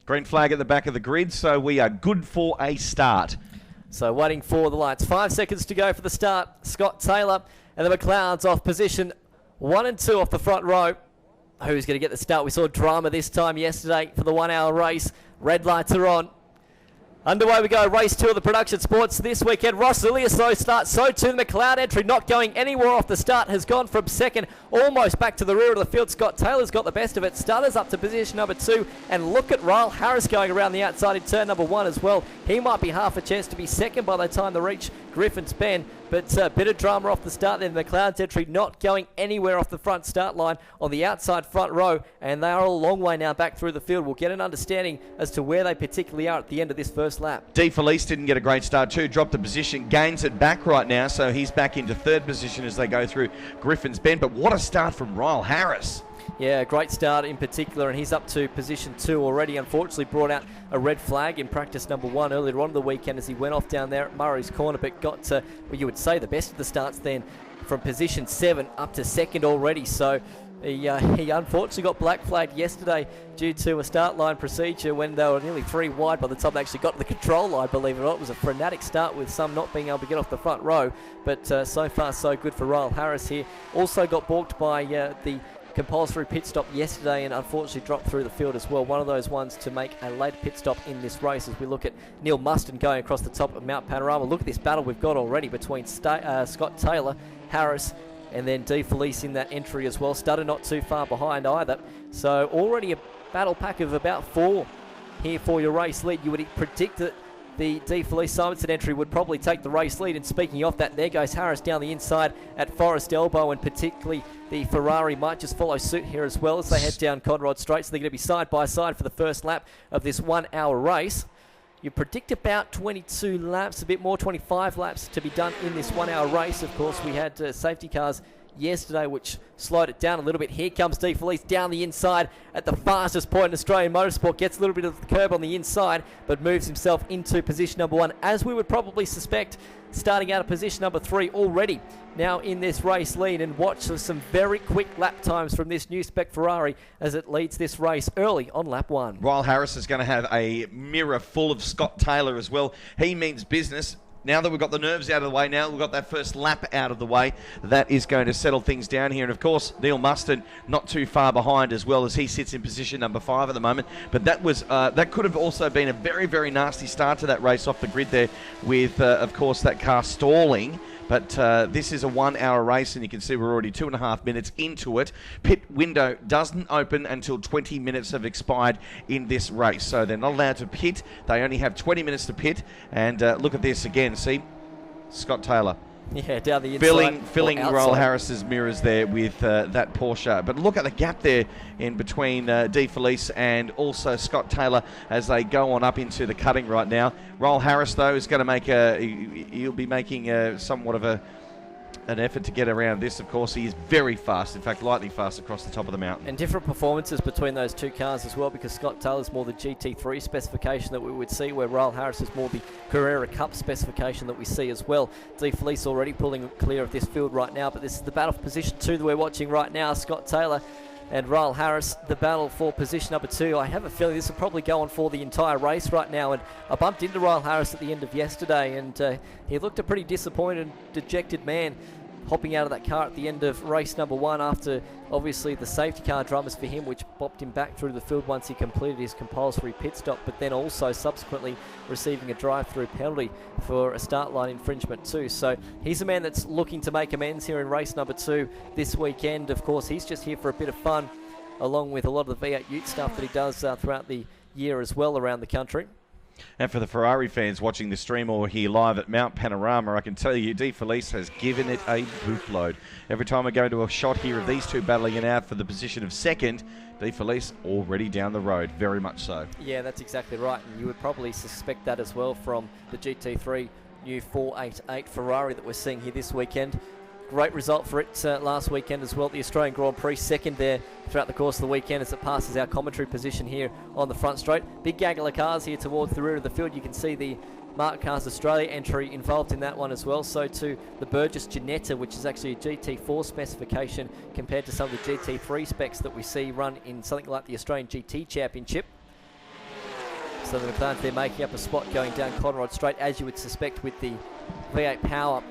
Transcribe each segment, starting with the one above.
Green flag at the back of the grid, so we are good for a start. So waiting for the lights. 5 seconds to go for the start. Scott Taylor and the McLeods off position 1 and 2 off the front row. Who's going to get the start? We saw drama this time yesterday for the 1 hour race. Red lights are on. Underway we go, race 2 of the production sports this weekend. Ross Lilly a slow start, so too the McLeod entry, not going anywhere off the start, has gone from second, almost back to the rear of the field. Scott Taylor's got the best of it, Starter's up to position number 2, and look at Ryal Harris going around the outside in turn number 1 as well. He might be half a chance to be second by the time they reach Griffin's Bend, but a bit of drama off the start then. The McLeod's entry not going anywhere off the front start line on the outside front row, and they are a long way now back through the field. We'll get an understanding as to where they particularly are at the end of this first lap. D. Felice didn't get a great start too, dropped the position, gains it back right now, so he's back into third position as they go through Griffin's Bend. But what a start from Ryal Harris. Yeah, great start in particular, and he's up to position 2 already. Unfortunately brought out a red flag in practice number 1 earlier on in the weekend as he went off down there at Murray's Corner, but got, well, you would say the best of the starts then from position 7 up to second already. So he unfortunately got black flagged yesterday due to a start line procedure when they were nearly 3 wide by the time they actually got to the control line, believe it or not. It was a frenetic start with some not being able to get off the front row, but so far so good for Ryal Harris here. Also got balked by the compulsory pit stop yesterday and unfortunately dropped through the field as well. One of those ones to make a late pit stop in this race as we look at Neil Muston going across the top of Mount Panorama. Look at this battle we've got already between Scott Taylor, Harris, and then D. Felice in that entry as well. Stutter not too far behind either. So already a battle pack of about 4 here for your race lead. You would predict that the D. Felice Simonson entry would probably take the race lead. And speaking of that, there goes Harris down the inside at Forest Elbow, and particularly the Ferrari might just follow suit here as well as they head down Conrod Straight. So they're going to be side by side for the first lap of this 1 hour race. You predict about 22 laps, a bit more, 25 laps to be done in this 1 hour race. Of course, we had safety cars yesterday which slowed it down a little bit. Here comes D. Felice down the inside at the fastest point in Australian motorsport, gets a little bit of the curb on the inside but moves himself into position number 1, as we would probably suspect, starting out of position number 3 already now in this race lead. And watch some very quick lap times from this new spec Ferrari as it leads this race early on lap 1. Ryal Harris is going to have a mirror full of Scott Taylor as well. He means business. Now that we've got the nerves out of the way, now we've got that first lap out of the way, that is going to settle things down here. And of course, Neil Muston not too far behind as well, as he sits in position number 5 at the moment. But that was that could have also been a very, very nasty start to that race off the grid there with, of course, that car stalling. But this is a 1 hour race, and you can see we're already 2.5 minutes into it. Pit window doesn't open until 20 minutes have expired in this race. So they're not allowed to pit. They only have 20 minutes to pit. And look at this again. See, Scott Taylor. Yeah, down the inside. Filling Ryal Harris's mirrors there with that Porsche. But look at the gap there in between D. Felice and also Scott Taylor as they go on up into the cutting right now. Ryal Harris, though, is going to make he'll be making somewhat of an effort to get around this. Of course, he is very fast, in fact lightning fast across the top of the mountain. And different performances between those two cars as well, because Scott Taylor's more the GT3 specification that we would see, where Ryal Harris is more the Carrera Cup specification that we see as well. D. Felice already pulling clear of this field right now, but this is the battle for position 2 that we're watching right now. Scott Taylor and Ryal Harris, the battle for position number 2. I have a feeling this will probably go on for the entire race right now. And I bumped into Ryal Harris at the end of yesterday, and he looked a pretty disappointed, dejected man hopping out of that car at the end of race number 1 after obviously the safety car dramas for him, which bopped him back through the field once he completed his compulsory pit stop, but then also subsequently receiving a drive-through penalty for a start line infringement too. So he's a man that's looking to make amends here in race number 2 this weekend. Of course, he's just here for a bit of fun, along with a lot of the V8 Ute stuff that he does throughout the year as well around the country. And for the Ferrari fans watching the stream or here live at Mount Panorama, I can tell you D. Felice has given it a bootload. Every time I go into a shot here of these two battling it out for the position of second, D. Felice already down the road, very much so. Yeah, that's exactly right. And you would probably suspect that as well from the GT3 new 488 Ferrari that we're seeing here this weekend. Great result for it last weekend as well. The Australian Grand Prix, second there throughout the course of the weekend as it passes our commentary position here on the front straight. Big gaggle of cars here towards the rear of the field. You can see the Mark Cars Australia entry involved in that one as well. So too the Burgess Ginetta, which is actually a GT4 specification compared to some of the GT3 specs that we see run in something like the Australian GT Championship. So the McLarens, they're making up a spot going down Conrod Straight, as you would suspect with the V8 power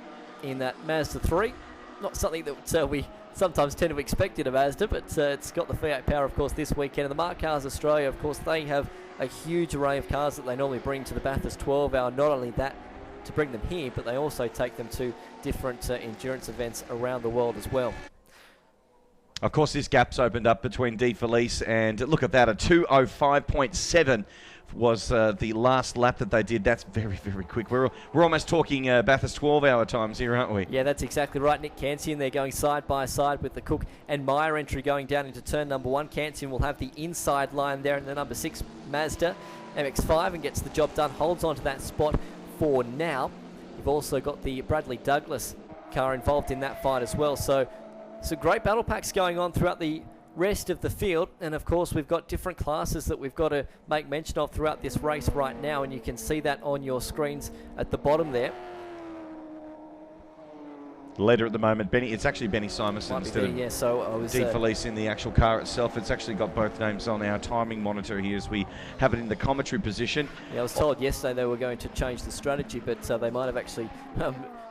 in that Mazda 3. Not something that we sometimes tend to expect in a Mazda, but it's got the V8 power, of course, this weekend. And the Mark Cars Australia, of course, they have a huge array of cars that they normally bring to the Bathurst 12 Hour. Not only that, to bring them here, but they also take them to different endurance events around the world as well. Of course, this gap's opened up between De Felice and, look at that, a 2:05.7 was the last lap that they did. That's very, very quick. We're almost talking Bathurst 12-hour times here, aren't we? Yeah, that's exactly right. Nick Cansian, they're going side by side with the Cook and Meyer entry going down into turn number 1. Cansian will have the inside line there in the number 6 Mazda MX-5 and gets the job done, holds on to that spot for now. You've also got the Bradley Douglas car involved in that fight as well. So some great battle packs going on throughout the rest of the field, and of course we've got different classes that we've got to make mention of throughout this race right now, and you can see that on your screens at the bottom there. Leader at the moment, Benny. It's actually Benny Simonson instead of De Felice in the actual car itself. It's actually got both names on our timing monitor here as we have it in the commentary position. Yeah, I was told yesterday they were going to change the strategy, but they might have actually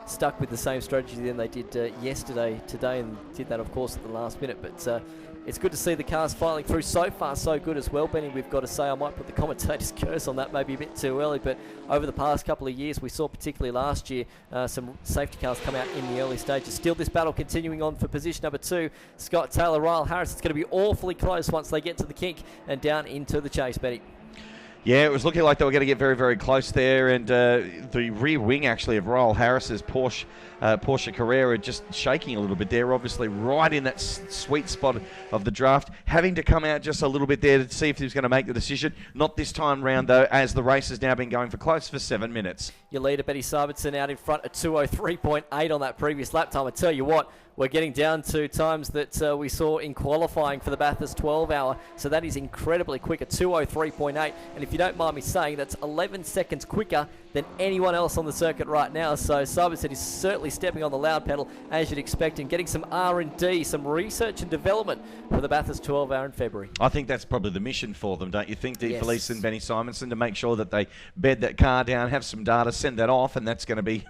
stuck with the same strategy than they did today, and did that, of course, at the last minute. But it's good to see the cars filing through. So far, so good as well, Benny. We've got to say, I might put the commentator's curse on that maybe a bit too early, but over the past couple of years, we saw particularly last year some safety cars come out in the early stages. Still this battle continuing on for position number 2. Scott Taylor, Ryal Harris. It's going to be awfully close once they get to the kink and down into the chase, Benny. Yeah, it was looking like they were going to get very, very close there, and the rear wing actually of Ryal Harris's Porsche Carrera just shaking a little bit there, obviously right in that sweet spot of the draft, having to come out just a little bit there to see if he was going to make the decision. Not this time round though, as the race has now been going for close for 7 minutes. Your leader, Betty Simonson, out in front at 2:03.8 on that previous lap time. I tell you what, we're getting down to times that we saw in qualifying for the Bathurst 12 Hour. So that is incredibly quick at 2:03.8. And if you don't mind me saying, that's 11 seconds quicker than anyone else on the circuit right now. So Simonson is certainly stepping on the loud pedal, as you'd expect, and getting some R&D, some research and development for the Bathurst 12 Hour in February. I think that's probably the mission for them, don't you think, De Felice and Benny Simonson, to make sure that they bed that car down, have some data, send that off, and that's going to be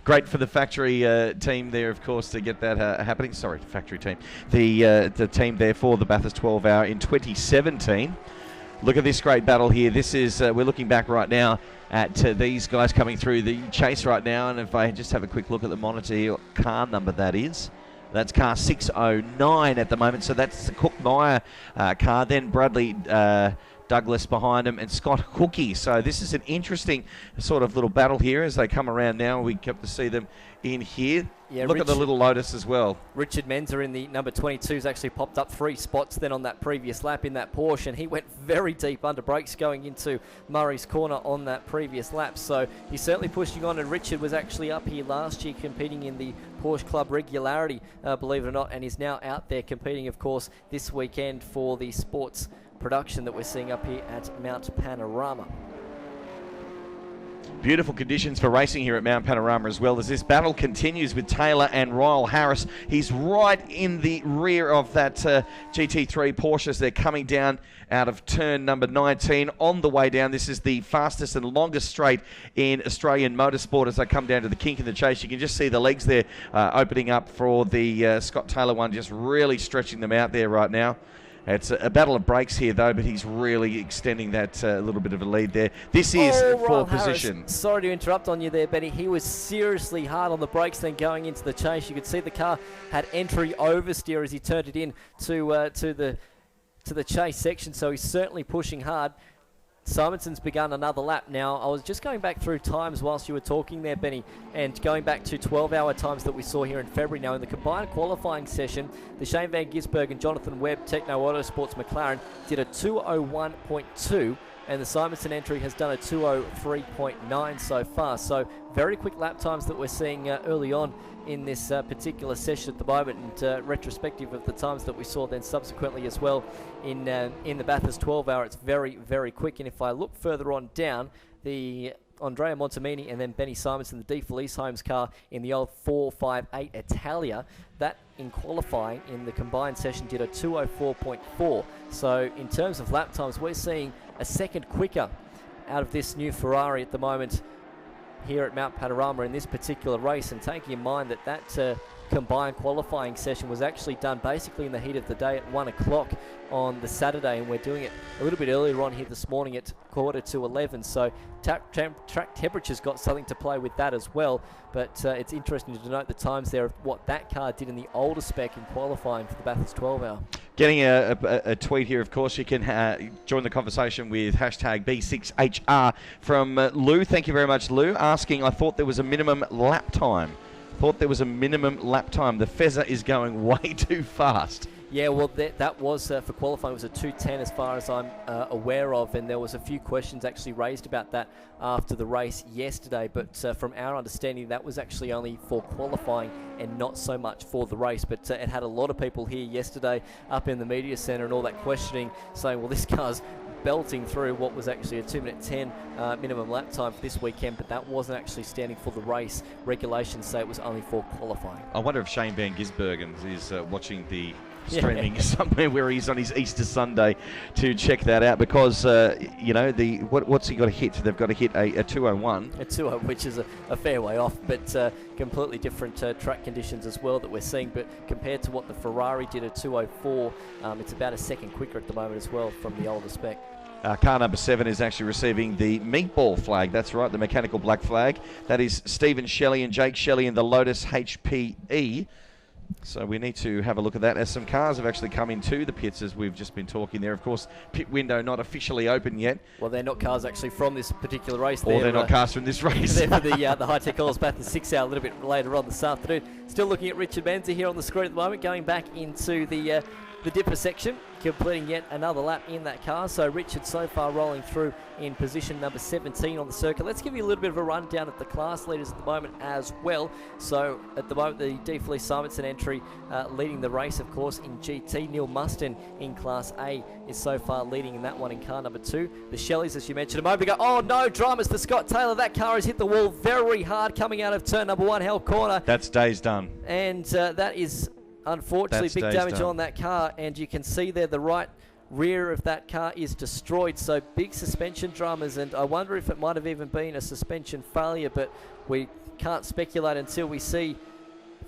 great for the factory team there, of course, to get that happening. Sorry, factory team. The team there for the Bathurst 12 Hour in 2017. Look at this great battle here. This is, we're looking back right now at these guys coming through the chase right now, and if I just have a quick look at the monitor here, what car number that is. That's car 609 at the moment, so that's the Cook-Meyer car. Then Bradley Douglas behind him and Scott Hookie. So this is an interesting sort of little battle here as they come around now. We kept to see them in here. Yeah, Look at the little Lotus as well. Richard Menzer in the number 22 has actually popped up 3 spots then on that previous lap in that Porsche, and he went very deep under brakes going into Murray's corner on that previous lap. So he's certainly pushing on, and Richard was actually up here last year competing in the Porsche Club Regularity, believe it or not, and is now out there competing, of course, this weekend for the sports production that we're seeing up here at Mount Panorama. Beautiful conditions for racing here at Mount Panorama as well, as this battle continues with Taylor and Ryal Harris. He's right in the rear of that GT3 Porsche as they're coming down out of turn number 19 on the way down. This is the fastest and longest straight in Australian motorsport as they come down to the kink in the chase. You can just see the legs there opening up for the Scott Taylor one, just really stretching them out there right now. It's a battle of brakes here, though, but he's really extending that little bit of a lead there. This is for position. Harris, sorry to interrupt on you there, Benny. He was seriously hard on the brakes then going into the chase. You could see the car had entry oversteer as he turned it in to the chase section, so he's certainly pushing hard. Simonson's begun another lap. Now, I was just going back through times whilst you were talking there, Benny, and going back to 12-hour times that we saw here in February. Now, in the combined qualifying session, the Shane Van Gisbergen and Jonathan Webb Techno Autosports McLaren did a 2:01.2, and the Simonson entry has done a 2:03.9 so far. So, very quick lap times that we're seeing early on in this particular session at the moment, and retrospective of the times that we saw then subsequently as well in the Bathurst 12 Hour. It's very, very quick, and if I look further on down, the Andrea Montemini and then Benny Simonson, the De Felice Holmes car in the old 458 Italia. That in qualifying in the combined session did a 2:04.4. So in terms of lap times, we're seeing a second quicker out of this new Ferrari at the moment here at Mount Panorama in this particular race, and taking in mind that combined qualifying session was actually done basically in the heat of the day at 1 o'clock on the Saturday, and we're doing it a little bit earlier on here this morning at 11:15, so track temperature's got something to play with that as well. But it's interesting to note the times there of what that car did in the older spec in qualifying for the Bathurst 12 hour. Getting a tweet here, of course. You can join the conversation with hashtag B6HR from Lou. Thank you very much, Lou. Asking, I thought there was a minimum lap time. The Fezzer is going way too fast. Yeah, well, that was for qualifying. It was a 2:10 as far as I'm aware of, and there was a few questions actually raised about that after the race yesterday. But from our understanding, that was actually only for qualifying and not so much for the race. But it had a lot of people here yesterday up in the media centre and all that questioning, saying, well, this car's belting through what was actually a 2:10 minimum lap time for this weekend, but that wasn't actually standing for the race. Regulations say it was only for qualifying. I wonder if Shane Van Gisbergen is watching the streaming somewhere where he's on his Easter Sunday to check that out, because what's he got to hit? They've got to hit a 2:01. A 2:01, which is a fair way off, but completely different track conditions as well that we're seeing. But compared to what the Ferrari did at 2:04, it's about a second quicker at the moment as well from the older spec. Car number 7 is actually receiving the meatball flag. That's right, the mechanical black flag. That is Stephen Shelley and Jake Shelley in the Lotus HPE. So we need to have a look at that, as some cars have actually come into the pits as we've just been talking there. Of course, pit window not officially open yet. Well, they're not cars actually from this particular race. Or they're not cars from this race. They're for the High-Tech Oils Bathurst 6 hour a little bit later on this afternoon. Still looking at Richard Menza here on the screen at the moment, going back into the dipper section, completing yet another lap in that car. So Richard so far rolling through in position number 17 on the circuit. Let's give you a little bit of a rundown of the class leaders at the moment as well. So at the moment, the De Felice Simonson entry leading the race, of course, in GT. Neil Mustin in Class A is so far leading in that one in car number 2. The Shelleys, as you mentioned a moment ago. Oh no, dramas for Scott Taylor. That car has hit the wall very hard coming out of turn number 1, Hell Corner. That's days done. And that is unfortunately big damage on that car, and you can see there the right rear of that car is destroyed. So big suspension dramas, and I wonder if it might have even been a suspension failure, but we can't speculate until we see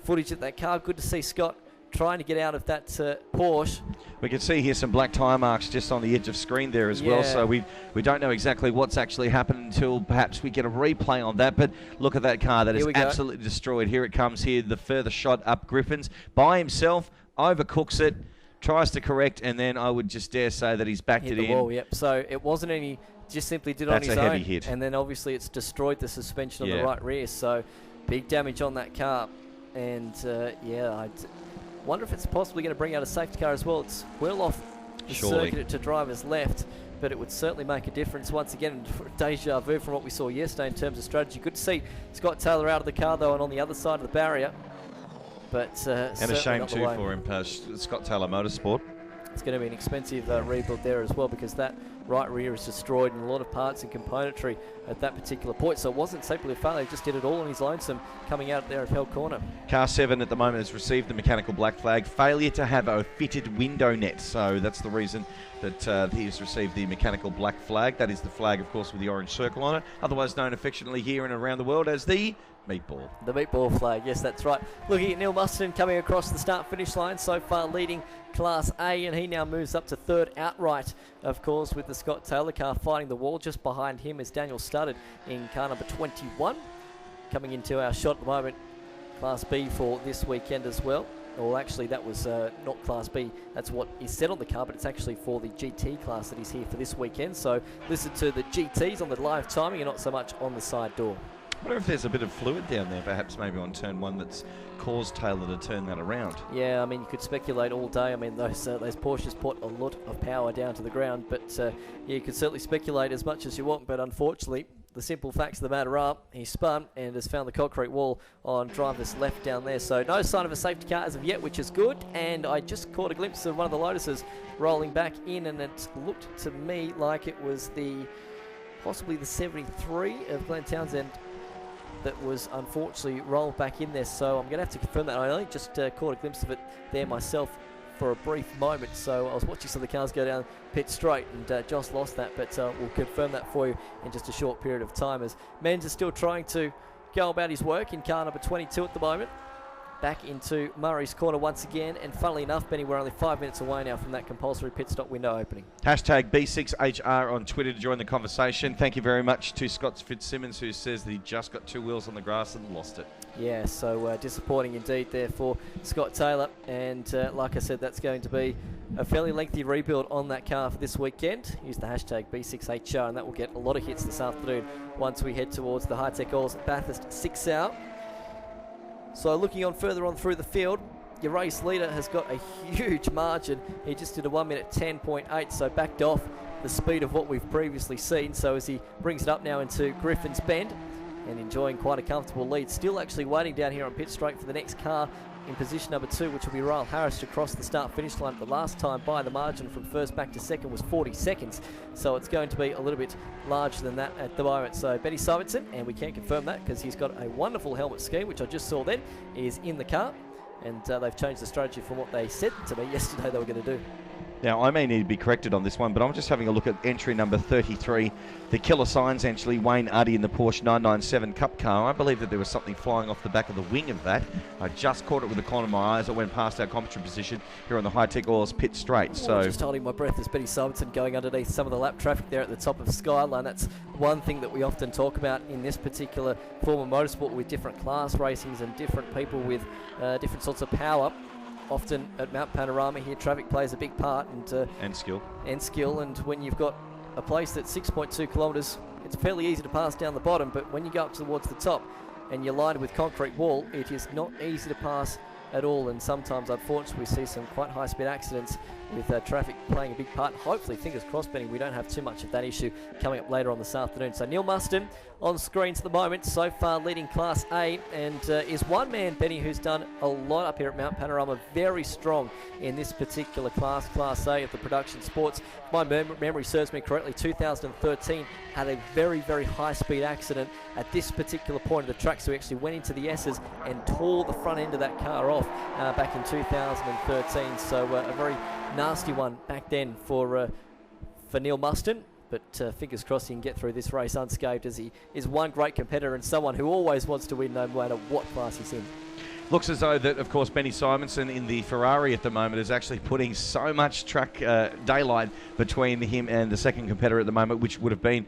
footage of that car. Good to see Scott trying to get out of that Porsche. We can see here some black tyre marks just on the edge of screen there as well, so we don't know exactly what's actually happened until perhaps we get a replay on that. But look at that car, that is absolutely destroyed. Here it comes here, the further shot up Griffin's by himself, overcooks it, tries to correct, and then I would just dare say that he's backed it in. Hit the wall, yep. So it wasn't any, just simply did on his own. That's a heavy hit. And then obviously it's destroyed the suspension on the right rear, so big damage on that car. And I wonder if it's possibly going to bring out a safety car as well. It's well off the circuit to driver's left, but it would certainly make a difference. Once again, deja vu from what we saw yesterday in terms of strategy. Good to see Scott Taylor out of the car though, and on the other side of the barrier. But and a shame too for him, Scott Taylor Motorsport. It's going to be an expensive rebuild there as well, because that right rear is destroyed and a lot of parts and componentry at that particular point. So it wasn't simply a failure, he just did it all on his lonesome coming out there at Hell Corner. Car 7 at the moment has received the mechanical black flag. Failure to have a fitted window net. So that's the reason that he has received the mechanical black flag. That is the flag, of course, with the orange circle on it, otherwise known affectionately here and around the world as the meatball. The meatball flag, yes, that's right. Looking at Neil Mustin coming across the start-finish line, so far leading Class A, and he now moves up to third outright, of course, with the Scott Taylor car fighting the wall. Just behind him is Daniel Studdard in car number 21. Coming into our shot at the moment, Class B for this weekend as well. Well, actually, that was not Class B. That's what is said on the car, but it's actually for the GT class that is here for this weekend. So listen to the GTs on the live timing and not so much on the side door. I wonder if there's a bit of fluid down there, perhaps maybe on turn 1, that's caused Taylor to turn that around. Yeah, I mean, you could speculate all day. I mean, those Porsches put a lot of power down to the ground, but yeah, you could certainly speculate as much as you want, but unfortunately, the simple facts of the matter are he spun and has found the concrete wall on driver's left down there. So no sign of a safety car as of yet, which is good. And I just caught a glimpse of one of the Lotuses rolling back in, and it looked to me like it was the possibly the 73 of Glenn Townsend that was unfortunately rolled back in there. So I'm going to have to confirm that. I only just caught a glimpse of it there myself for a brief moment. So I was watching some of the cars go down pit straight, and Joss lost that, but we'll confirm that for you in just a short period of time, as Menz is still trying to go about his work in car number 22 at the moment. Back into Murray's corner once again, and funnily enough, Benny, we're only 5 minutes away now from that compulsory pit stop window opening. Hashtag B6HR on Twitter to join the conversation. Thank you very much to Scott Fitzsimmons, who says that he just got 2 wheels on the grass and lost it. Yeah, so disappointing indeed there for Scott Taylor, and like I said, that's going to be a fairly lengthy rebuild on that car for this weekend. Use the hashtag B6HR, and that will get a lot of hits this afternoon once we head towards the High-Tech Oils at Bathurst 6 hour. So looking on further on through the field, your race leader has got a huge margin. He just did a 1 minute 10.8, so backed off the speed of what we've previously seen. So as he brings it up now into Griffin's Bend and enjoying quite a comfortable lead, still actually waiting down here on pit straight for the next car in position number 2, which will be Ryal Harris to cross the start-finish line. The last time by the margin from first back to second was 40 seconds, so it's going to be a little bit larger than that at the moment. So Benny Simonson, and we can confirm that because he's got a wonderful helmet scheme, which I just saw then, is in the car, and they've changed the strategy from what they said to me yesterday they were going to do. Now, I may need to be corrected on this one, but I'm just having a look at entry number 33. The killer signs, actually, Wayne Uddy in the Porsche 997 Cup car. I believe that there was something flying off the back of the wing of that. I just caught it with the corner of my eyes. I went past our commentary position here on the High-Tech Oils pit straight. So just holding my breath as Benny Simonson going underneath some of the lap traffic there at the top of Skyline. That's one thing that we often talk about in this particular form of motorsport, with different class racings and different people with different sorts of power. Often at Mount Panorama here, traffic plays a big part, and skill. And when you've got a place that's 6.2 kilometres, it's fairly easy to pass down the bottom, but when you go up towards the top and you're lined with concrete wall, it is not easy to pass at all, and sometimes, unfortunately, we see some quite high-speed accidents with traffic playing a big part. Hopefully, fingers crossed, Benny, we don't have too much of that issue coming up later on this afternoon. So Neil Muston on screens at the moment, so far leading Class A, and is one man, Benny, who's done a lot up here at Mount Panorama, very strong in this particular class, Class A of the production sports. If my memory serves me correctly, 2013 had a very, very high-speed accident at this particular point of the track, so he actually went into the S's and tore the front end of that car off back in 2013. So a very nasty one back then for Neil Muston. But fingers crossed he can get through this race unscathed, as he is one great competitor and someone who always wants to win no matter what class he's in. Looks as though that, of course, Benny Simonson in the Ferrari at the moment is actually putting so much track daylight between him and the second competitor at the moment, which would have been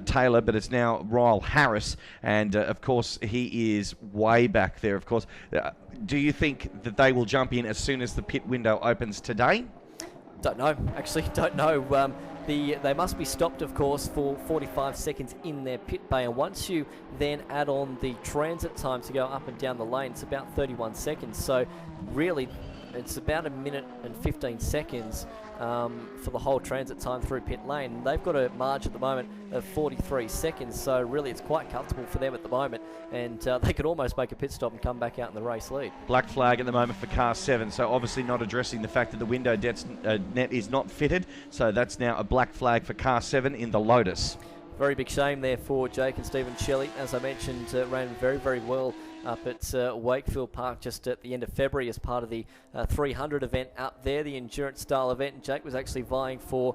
Taylor, but it's now Ryal Harris. And, of course, he is way back there, of course. Do you think that they will jump in as soon as the pit window opens today? Don't know. Actually, don't know. They must be stopped, of course, for 45 seconds in their pit bay, and once you then add on the transit time to go up and down the lane, it's about 31 seconds. So really, it's about 1 minute and 15 seconds for the whole transit time through pit lane. They've got a margin at the moment of 43 seconds, so really it's quite comfortable for them at the moment, and they could almost make a pit stop and come back out in the race lead. Black flag at the moment for car 7, so obviously not addressing the fact that the window net is not fitted, so that's now a black flag for car 7 in the Lotus. Very big shame there for Jake and Stephen Shelley. As I mentioned, ran very, very well up at Wakefield Park just at the end of February as part of the 300 event up there, the endurance style event. And Jake was actually vying for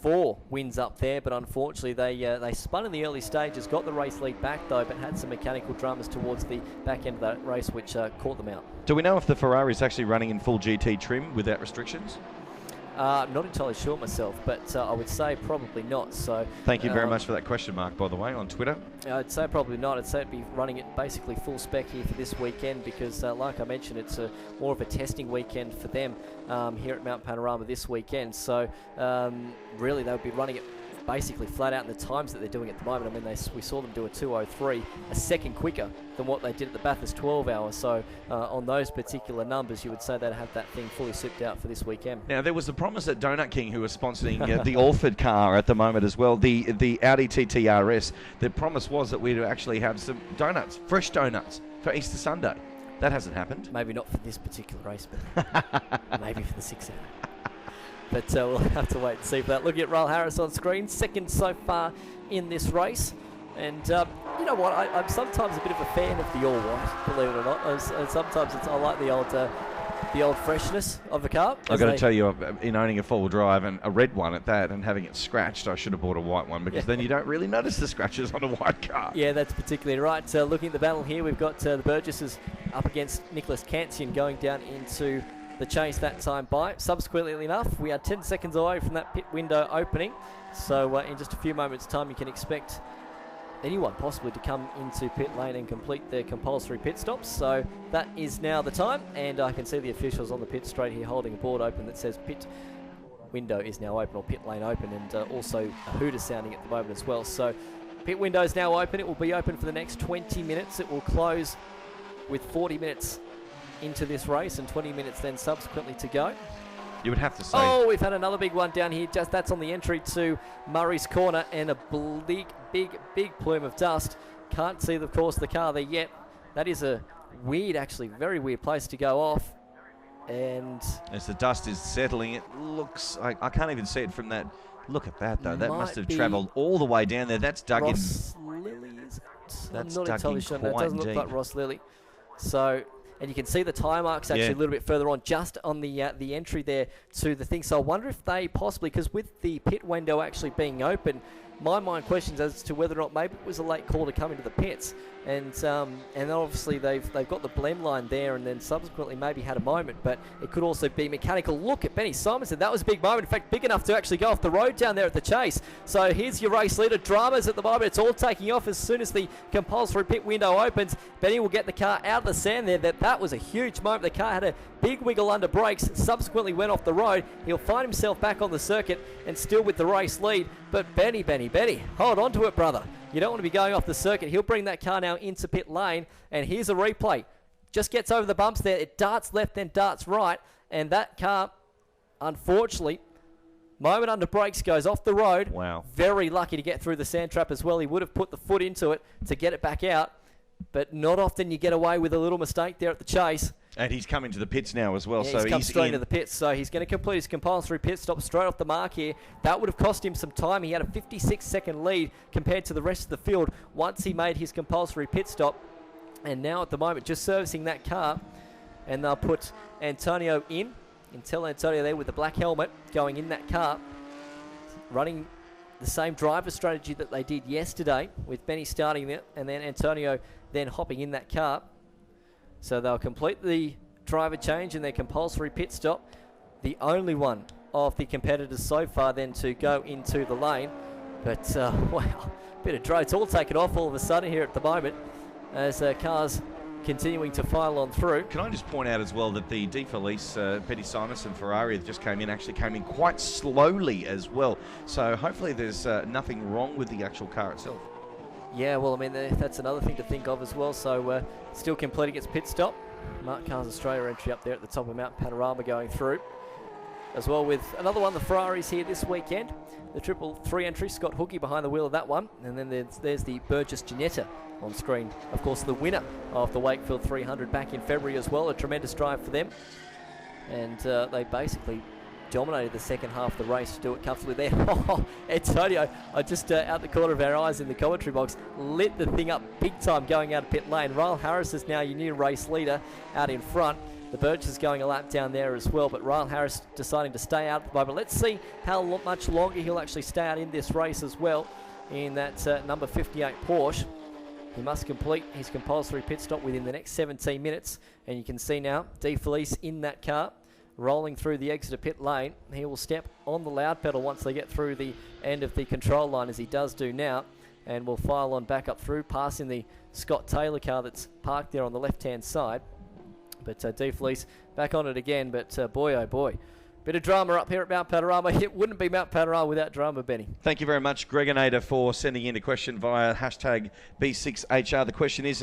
4 wins up there, but unfortunately they spun in the early stages, got the race lead back though, but had some mechanical dramas towards the back end of that race which caught them out. Do we know if the Ferrari is actually running in full GT trim without restrictions? I'm not entirely sure myself, but I would say probably not. So thank you very much for that question mark, by the way, on Twitter. I'd say probably not. I'd say it'd be running it basically full spec here for this weekend because, like I mentioned, it's more of a testing weekend for them here at Mount Panorama this weekend. So really, they'll be running it basically flat out in the times that they're doing at the moment. I mean, we saw them do a 2:03, a second quicker than what they did at the Bathurst 12 hour. So on those particular numbers, you would say they'd have that thing fully souped out for this weekend. Now, there was the promise at Donut King, who was sponsoring the Alford car at the moment as well, the Audi TT RS. The promise was that we'd actually have some donuts, fresh donuts, for Easter Sunday. That hasn't happened. Maybe not for this particular race, but maybe for the 6 hour. But we'll have to wait and see for that. Looking at Ryal Harris on screen, second so far in this race. And you know what? I'm sometimes a bit of a fan of the all white, believe it or not. Sometimes I like the old freshness of the car. I've got to tell you, in owning a four-wheel drive and a red one at that, and having it scratched, I should have bought a white one, because then you don't really notice the scratches on a white car. Yeah, that's particularly right. Looking at the battle here, we've got the Burgesses up against Nicholas Kantian going down into the chase that time by. Subsequently enough, we are 10 seconds away from that pit window opening. So in just a few moments' time, you can expect anyone possibly to come into pit lane and complete their compulsory pit stops. So that is now the time, and I can see the officials on the pit straight here holding a board open that says pit window is now open, or pit lane open, and also a hooter sounding at the moment as well. So pit window is now open. It will be open for the next 20 minutes. It will close with 40 minutes into this race and 20 minutes then subsequently to go. You would have to say. Oh, we've had another big one down here. Just that's on the entry to Murray's Corner, and a big plume of dust. Can't see, of course, the car there yet. That is a weird, actually, very weird place to go off. And as the dust is settling, it looks, I can't even see it from that. Look at that, though. That must have travelled all the way down there. That's dug Ross Lilly, is it? That's I'm not entirely sure. No, it doesn't look like Ross Lilly. So, and you can see the tyre marks actually a little bit further on, just on the entry there to the thing. So I wonder if they possibly, because with the pit window actually being open, my mind questions as to whether or not maybe it was a late call to come into the pits. And then obviously they've got the blem line there, and then subsequently maybe had a moment, but it could also be mechanical. Look at Benny Simonson. That was a big moment. In fact, big enough to actually go off the road down there at the chase. So here's your race leader. Dramas at the moment. It's all taking off as soon as the compulsory pit window opens. Benny will get the car out of the sand there. That was a huge moment. The car had a big wiggle under brakes, subsequently went off the road. He'll find himself back on the circuit and still with the race lead. But Benny, hold on to it, brother. You don't want to be going off the circuit. He'll bring that car now into pit lane, and here's a replay. Just gets over the bumps there. It darts left, then darts right, and that car, unfortunately, moment under brakes, goes off the road. Wow. Very lucky to get through the sand trap as well. He would have put the foot into it to get it back out, but not often you get away with a little mistake there at the chase. And he's coming to the pits now as well. Yeah, so he's come straight in. to the pits. So he's going to complete his compulsory pit stop straight off the mark here. That would have cost him some time. He had a 56-second lead compared to the rest of the field once he made his compulsory pit stop. And now at the moment, just servicing that car. And they'll put Antonio in. And tell Antonio there with the black helmet going in that car. Running the same driver strategy that they did yesterday, with Benny starting there and then Antonio then hopping in that car. So they'll complete the driver change in their compulsory pit stop. The only one of the competitors so far then to go into the lane. But, wow, bit of it's all taken off all of a sudden here at the moment as cars continuing to file on through. Can I just point out as well that the De Felice, Petty Simonson Ferrari that just came in quite slowly as well. So hopefully there's nothing wrong with the actual car itself. Yeah, well, I mean, that's another thing to think of as well. So still completing its pit stop. Mark Cars Australia entry up there at the top of Mount Panorama going through. As well with another one, the Ferraris here this weekend. The 333 entry, Scott Hookey behind the wheel of that one. And then there's the Burgess Ginetta on screen. Of course, the winner of the Wakefield 300 back in February as well. A tremendous drive for them. And they basically dominated the second half of the race to do it comfortably there. Oh, Antonio, I just out the corner of our eyes in the commentary box, lit the thing up big time going out of pit lane. Ryal Harris is now your new race leader out in front. The Birch is going a lap down there as well, but Ryal Harris deciding to stay out at the moment. Let's see how much longer he'll actually stay out in this race as well in that number 58 Porsche. He must complete his compulsory pit stop within the next 17 minutes, and you can see now De Felice in that car, rolling through the exit of pit lane. He will step on the loud pedal once they get through the end of the control line, as he does do now, and will file on back up through, passing the Scott Taylor car that's parked there on the left-hand side. But De Felice back on it again, but boy, oh boy. Bit of drama up here at Mount Panorama. It wouldn't be Mount Panorama without drama, Benny. Thank you very much, Gregonator, for sending in a question via hashtag B6HR. The question is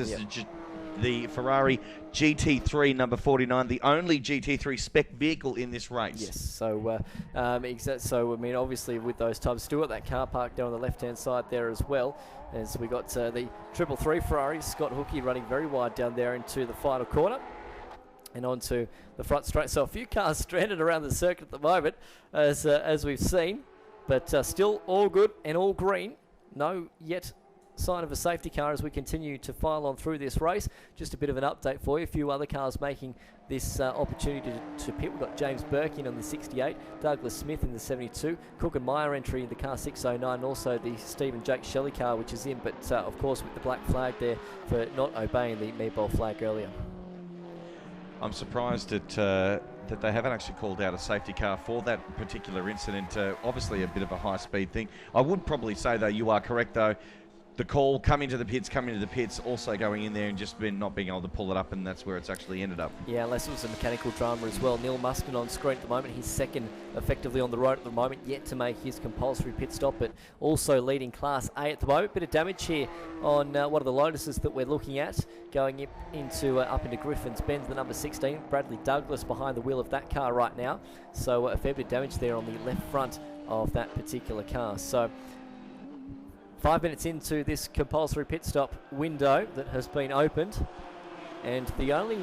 the Ferrari GT3 number 49, the only GT3 spec vehicle in this race. Yes, so so I mean, obviously with those types, still got that car parked down on the left-hand side there as well. As we got the 333 Ferrari, Scott Hookey running very wide down there into the final corner. and onto the front straight. So a few cars stranded around the circuit at the moment, as we've seen, but still all good and all green. No yet sign of a safety car as we continue to file on through this race. Just a bit of an update for you. A few other cars making this opportunity to pit. We've got James Burke in on the 68, Douglas Smith in the 72, Cook and Meyer entry in the car 609, and also the Stephen Jake Shelley car, which is in, but of course with the black flag there for not obeying the meatball flag earlier. I'm surprised that they haven't actually called out a safety car for that particular incident. Obviously a bit of a high-speed thing. I would probably say, though, you are correct, though. The call, coming to the pits, also going in there and just not being able to pull it up, and that's where it's actually ended up. Yeah, unless it was a mechanical drama as well. Neil Mustin on screen at the moment. He's second effectively on the road at the moment, yet to make his compulsory pit stop, but also leading Class A at the moment. Bit of damage here on one of the Lotuses that we're looking at, going into up into Griffin's Bend, the number 16. Bradley Douglas behind the wheel of that car right now. So a fair bit of damage there on the left front of that particular car. So 5 minutes into this compulsory pit stop window that has been opened, and the only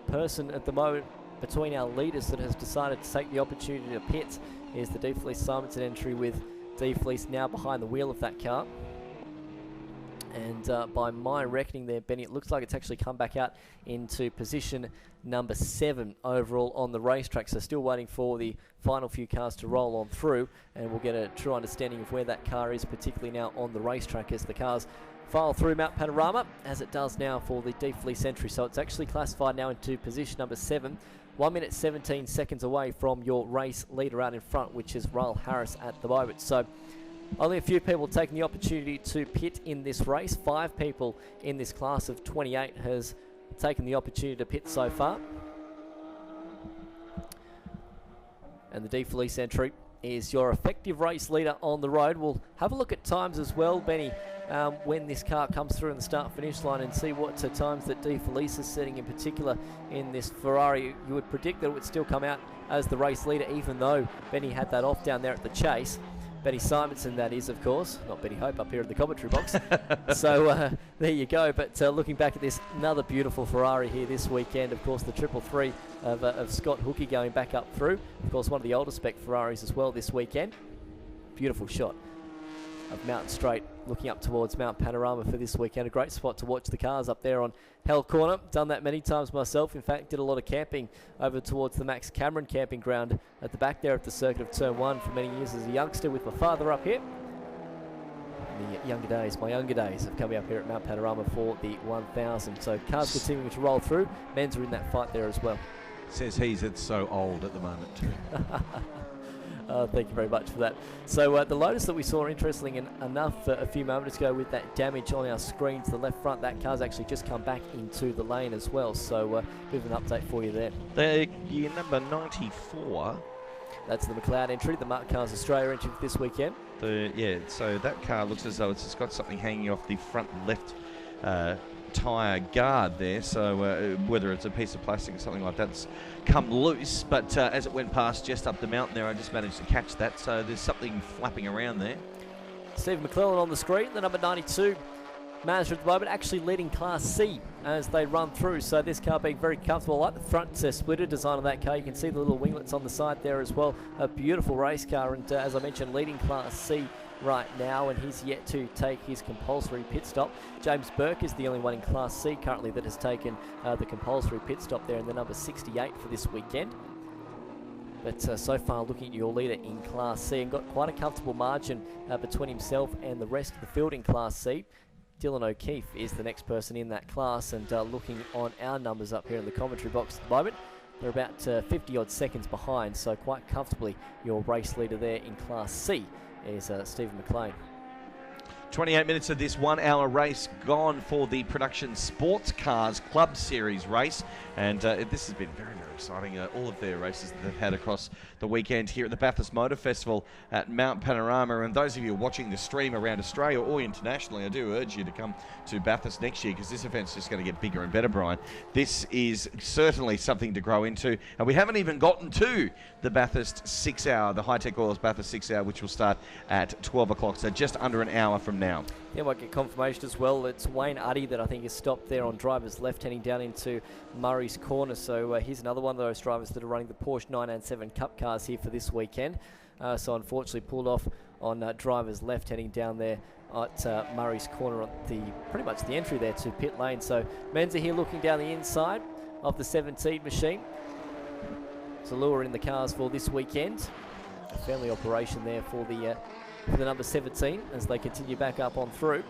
person at the moment between our leaders that has decided to take the opportunity to pit is the DeFleece Simonson entry, with DeFleece now behind the wheel of that car. And by my reckoning there, Benny, it looks like it's actually come back out into position number 7 overall on the racetrack. So still waiting for the final few cars to roll on through, and we'll get a true understanding of where that car is, particularly now on the racetrack as the cars file through Mount Panorama, as it does now for the DeFleece entry. So it's actually classified now into position number 7. 1 minute 17 seconds away from your race leader out in front, which is Ryal Harris at the moment. So only a few people taking the opportunity to pit in this race. 5 people in this class of 28 has taken the opportunity to pit so far. And the DeFleece entry is your effective race leader on the road. We'll have a look at times as well, Benny, when this car comes through in the start-finish line, and see what times that DeFleece is setting in particular in this Ferrari. You would predict that it would still come out as the race leader, even though Benny had that off down there at the chase. Benny Simonson, that is, of course, not Benny Hope up here in the commentary box. So there you go. But looking back at this, another beautiful Ferrari here this weekend. Of course, the 333 of Scott Hookey going back up through. Of course, one of the older spec Ferraris as well this weekend. Beautiful shot of Mountain Straight looking up towards Mount Panorama for this weekend. A great spot to watch the cars up there on Hell Corner. Done that many times myself. In fact, did a lot of camping over towards the Max Cameron camping ground at the back there at the circuit of Turn 1 for many years as a youngster with my father up here. My younger days of coming up here at Mount Panorama for the 1000. So cars continuing to roll through. Men's are in that fight there as well. Says it's so old at the moment too. Thank you very much for that. So the Lotus that we saw, interestingly enough, a few moments ago with that damage on our screen to the left front, that car's actually just come back into the lane as well. So a bit of an update for you there. The year number 94. That's the McLeod entry, the Mark Cars Australia entry for this weekend. So that car looks as though it's got something hanging off the front left tyre guard there, so whether it's a piece of plastic or something like that's come loose, but as it went past just up the mountain there, I just managed to catch that, so there's something flapping around there. Steve McClellan on the screen, the number 92 Mazda at the moment, actually leading Class C as they run through, so this car being very comfortable. I like the front splitter design of that car. You can see the little winglets on the side there as well. A beautiful race car, and as I mentioned, leading Class C right now, and he's yet to take his compulsory pit stop. James Burke is the only one in Class C currently that has taken the compulsory pit stop there in the number 68 for this weekend. But so far, looking at your leader in Class C, and got quite a comfortable margin between himself and the rest of the field in Class C. Dylan O'Keefe is the next person in that class, and looking on our numbers up here in the commentary box at the moment, they're about 50 odd seconds behind, so quite comfortably your race leader there in Class C is Stephen McLean. 28 minutes of this 1 hour race gone for the Production Sports Cars Club Series race, and this has been very, very exciting. All of their races that they've had across the weekend here at the Bathurst Motor Festival at Mount Panorama. And those of you watching the stream around Australia or internationally, I do urge you to come to Bathurst next year, because this event's just going to get bigger and better, Brian. This is certainly something to grow into, and we haven't even gotten to the Bathurst 6 hour, the High Tech Oils Bathurst 6 hour, which will start at 12 o'clock, so just under an hour from on now. Yeah, might get confirmation as well. It's Wayne Uddy that I think is stopped there on driver's left, heading down into Murray's Corner. So he's another one of those drivers that are running the Porsche 997 Cup cars here for this weekend. So unfortunately pulled off on driver's left, heading down there at Murray's Corner on pretty much the entry there to pit lane. So Menza here looking down the inside of the 17 machine. Zalua in the cars for this weekend. A family operation there for the number 17 as they continue back up on through.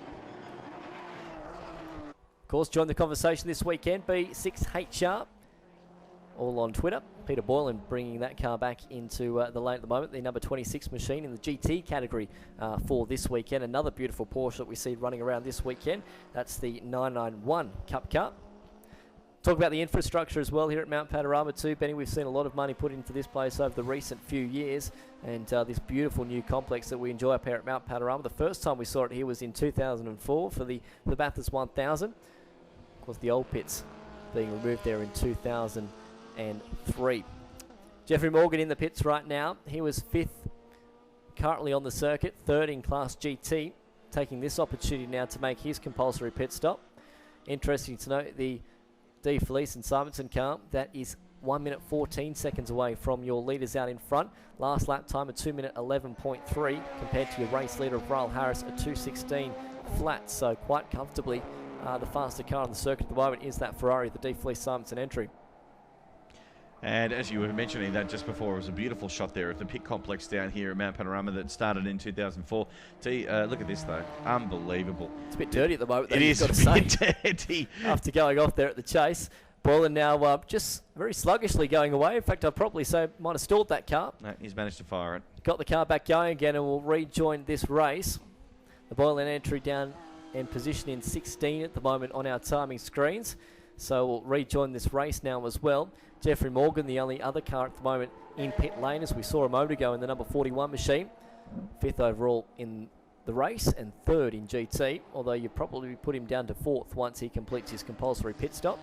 Of course, join the conversation this weekend, B6HR, all on Twitter. Peter Boylan bringing that car back into the lane at the moment, the number 26 machine in the GT category for this weekend. Another beautiful Porsche that we see running around this weekend. That's the 991 Cup car. Talk about the infrastructure as well here at Mount Panorama too, Benny. We've seen a lot of money put into this place over the recent few years, and this beautiful new complex that we enjoy up here at Mount Panorama. The first time we saw it here was in 2004 for the Bathurst 1000. Of course, the old pits being removed there in 2003. Jeffrey Morgan in the pits right now. He was 5th currently on the circuit, 3rd in Class GT, taking this opportunity now to make his compulsory pit stop. Interesting to note, the D. Felice and Simonson car, that is 1 minute 14 seconds away from your leaders out in front. Last lap time a 2 minute 11.3 compared to your race leader of Ryal Harris, a 2:16 flat. So quite comfortably, the faster car on the circuit at the moment is that Ferrari, the D. Felice Simonson entry. And as you were mentioning that just before, it was a beautiful shot there of the pit complex down here at Mount Panorama that started in 2004. Look at this though, unbelievable. It's a bit dirty at the moment. It is a bit dirty. After going off there at the chase, Boylan now just very sluggishly going away. In fact, I'd probably say might have stalled that car. No, he's managed to fire it. Got the car back going again and will rejoin this race. The Boylan entry down in position in 16 at the moment on our timing screens. So we'll rejoin this race now as well. Jeffrey Morgan, the only other car at the moment in pit lane, as we saw a moment ago in the number 41 machine. 5th overall in the race and 3rd in GT, although you probably put him down to 4th once he completes his compulsory pit stop.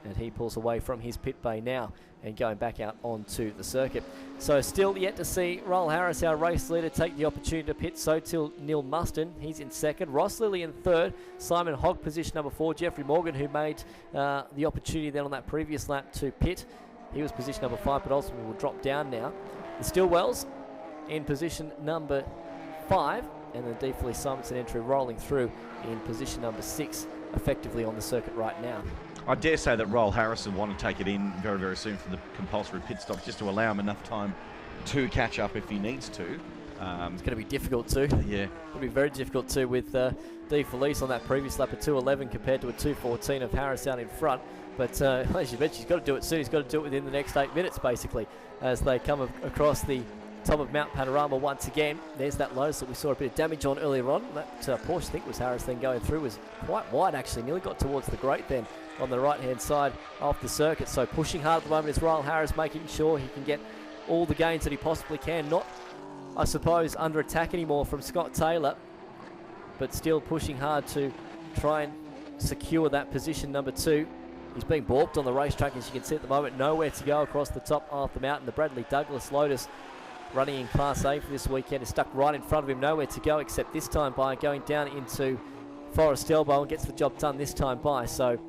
And he pulls away from his pit bay now and going back out onto the circuit. So still yet to see Ryal Harris, our race leader, take the opportunity to pit. So till Neil Muston, he's in 2nd. Ross Lilly in 3rd. Simon Hogg, position number 4. Jeffrey Morgan, who made the opportunity then on that previous lap to pit. He was position number 5, but ultimately will drop down now. The Stillwells in position number 5. And the D. Felice Simonson entry rolling through in position number 6, effectively on the circuit right now. I dare say that Ryal Harris will want to take it in very, very soon for the compulsory pit stop, just to allow him enough time to catch up if he needs to. It's going to be difficult too. Yeah. It'll be very difficult too with D. Felice on that previous lap of 2:11 compared to a 2:14 of Harris out in front. But as you mentioned, he's got to do it soon. He's got to do it within the next 8 minutes, basically, as they come across the top of Mount Panorama once again. There's that Lotus that we saw a bit of damage on earlier on. That Porsche, I think was Harris then going through, was quite wide actually. Nearly got towards the grate then on the right-hand side of the circuit. So pushing hard at the moment is Ryal Harris, making sure he can get all the gains that he possibly can. Not, I suppose, under attack anymore from Scott Taylor, but still pushing hard to try and secure that position number 2. He's being balked on the racetrack, as you can see at the moment. Nowhere to go across the top of the mountain. The Bradley Douglas Lotus, running in Class A for this weekend, is stuck right in front of him. Nowhere to go except this time by going down into Forest Elbow and gets the job done this time by. So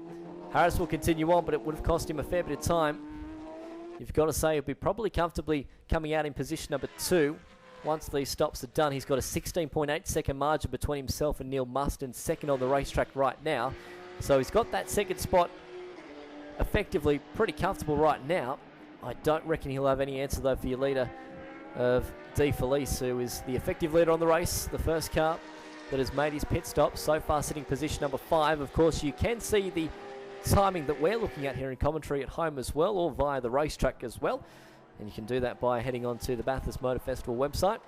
Harris will continue on, but it would have cost him a fair bit of time. You've got to say he'll be probably comfortably coming out in position number 2 once these stops are done. He's got a 16.8 second margin between himself and Neil Muston, 2nd on the racetrack right now. So he's got that 2nd spot effectively pretty comfortable right now. I don't reckon he'll have any answer though for your leader of D. Felice, who is the effective leader on the race, the first car that has made his pit stop, so far sitting position number 5. Of course, you can see the timing that we're looking at here in commentary at home as well, or via the racetrack as well, and you can do that by heading on to the Bathurst Motor Festival website,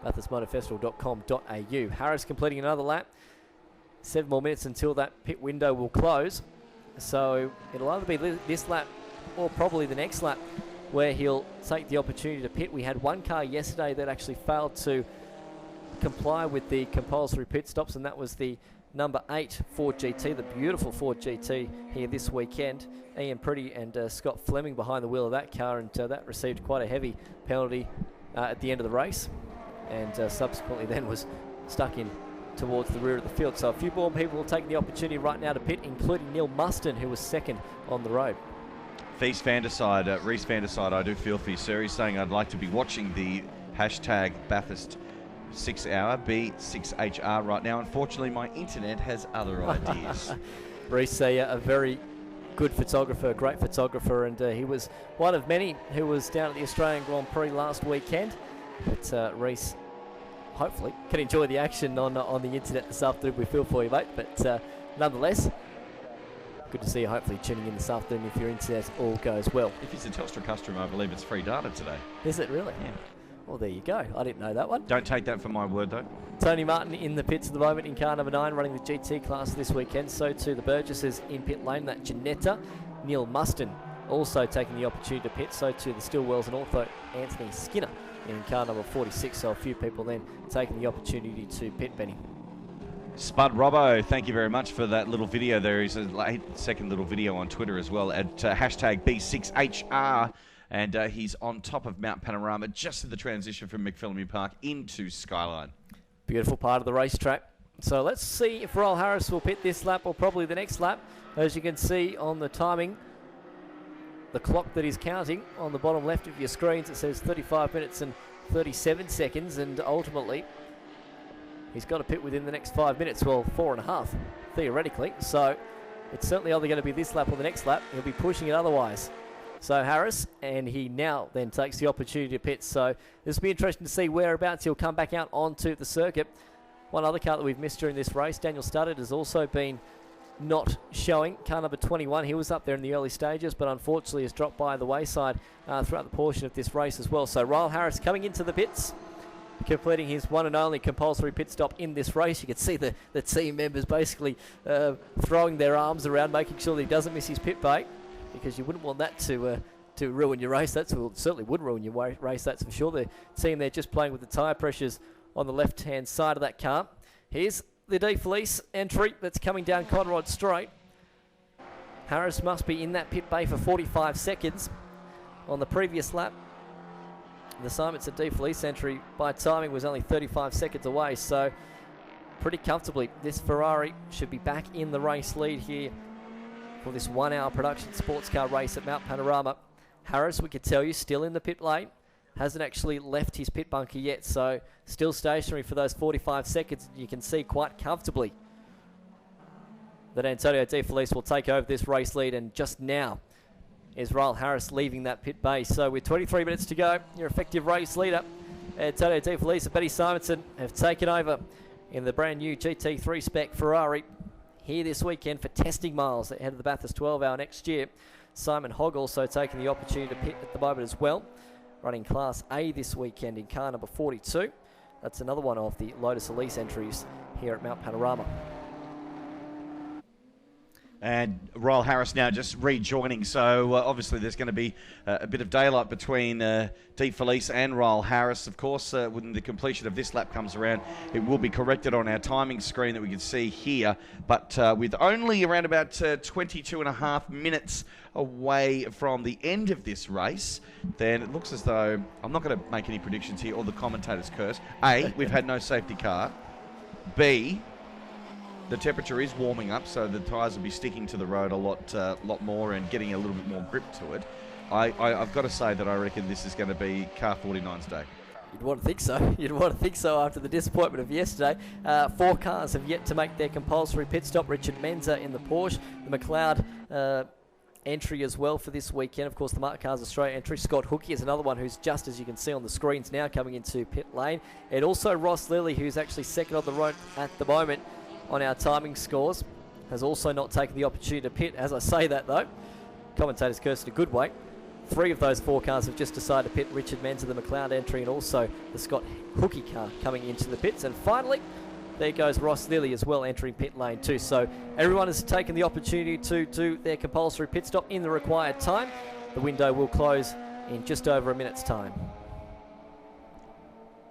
bathurstmotorfestival.com.au. Harris completing another lap, 7 more minutes until that pit window will close, so it'll either be this lap or probably the next lap where he'll take the opportunity to pit. We had one car yesterday that actually failed to comply with the compulsory pit stops, and that was the number 8 Ford GT, the beautiful Ford GT here this weekend. Ian Pretty and Scott Fleming behind the wheel of that car, and that received quite a heavy penalty at the end of the race, and subsequently then was stuck in towards the rear of the field. So a few more people will take the opportunity right now to pit, including Neil Muston, who was second on the road. Feast Vanderside, Reese Vanderside, I do feel for you, sir. He's saying I'd like to be watching the hashtag Bathurst 6 hour, B6HR right now. Unfortunately, my internet has other ideas. Reese, a very good photographer, great photographer, and he was one of many who was down at the Australian Grand Prix last weekend. But Reese, hopefully, can enjoy the action on the internet this afternoon. We feel for you, mate. But nonetheless, good to see you hopefully tuning in this afternoon if your internet all goes well. If it's a Telstra customer, I believe it's free data today. Is it really? Yeah. Well, there you go. I didn't know that one. Don't take that for my word, though. Tony Martin in the pits at the moment in car number 9, running the GT class this weekend. So too the Burgesses in pit lane, that Janetta. Neil Muston also taking the opportunity to pit. So too the Stillwells, and also Anthony Skinner in car number 46. So a few people then taking the opportunity to pit, Benny. Spud Robbo, thank you very much for that little video. There is a 8-second little video on Twitter as well at hashtag B6HR. And he's on top of Mount Panorama, just at the transition from McPhillamy Park into Skyline. Beautiful part of the racetrack. So let's see if Ryal Harris will pit this lap or probably the next lap. As you can see on the timing, the clock that is counting on the bottom left of your screens, it says 35 minutes and 37 seconds. And ultimately, he's got to pit within the next 5 minutes. Well, 4.5, theoretically. So it's certainly either going to be this lap or the next lap. He'll be pushing it otherwise. So Harris, and he now then takes the opportunity to pit. So this will be interesting to see whereabouts he'll come back out onto the circuit. One other car that we've missed during this race, Daniel Studdard, has also been not showing. Car number 21, he was up there in the early stages, but unfortunately has dropped by the wayside throughout the portion of this race as well. So Ryal Harris coming into the pits, completing his one and only compulsory pit stop in this race. You can see the team members basically throwing their arms around, making sure that he doesn't miss his pit bait, because you wouldn't want that to ruin your race. Certainly would ruin your race, that's for sure. The team there just playing with the tyre pressures on the left-hand side of that car. Here's the De Felice entry that's coming down Conrod Straight. Harris must be in that pit bay for 45 seconds. On the previous lap, the Simonson De Felice entry by timing was only 35 seconds away, so pretty comfortably this Ferrari should be back in the race lead here for this 1 hour production sports car race at Mount Panorama. Harris, we could tell you, still in the pit lane. Hasn't actually left his pit bunker yet, so still stationary for those 45 seconds. You can see quite comfortably that Antonio De Felice will take over this race lead, and just now is Ryal Harris leaving that pit bay. So with 23 minutes to go, your effective race leader, Antonio De Felice and Benny Simonson, have taken over in the brand new GT3 spec Ferrari here this weekend for testing miles ahead of the Bathurst 12 hour next year. Simon Hogg also taking the opportunity to pit at the moment as well, running Class A this weekend in car number 42. That's another one of the Lotus Elise entries here at Mount Panorama. And Ryal Harris now just rejoining, so obviously there's going to be a bit of daylight between De Felice and Ryal Harris. Of course, when the completion of this lap comes around, it will be corrected on our timing screen that we can see here. But with only around about 22.5 minutes away from the end of this race, then it looks as though, I'm not going to make any predictions here, or the commentators curse. A, we've had no safety car. B, the temperature is warming up, so the tyres will be sticking to the road a lot more and getting a little bit more grip to it. I've got to say that I reckon this is going to be car 49's day. You'd want to think so. You'd want to think so after the disappointment of yesterday. 4 cars have yet to make their compulsory pit stop. Richard Menza in the Porsche, the McLeod entry as well for this weekend. Of course, the Mark Cars Australia entry. Scott Hookey is another one who's just, as you can see on the screens now, coming into pit lane. And also Ross Lilly, who's actually second on the road at the moment on our timing scores, has also not taken the opportunity to pit. As I say that, though, commentators cursed a good way. 3 of those 4 cars have just decided to pit. Richard Menza, the McLeod entry, and also the Scott Hookey car coming into the pits. And finally, there goes Ross Lilly as well, entering pit lane 2. So everyone has taken the opportunity to do their compulsory pit stop in the required time. The window will close in just over a minute's time.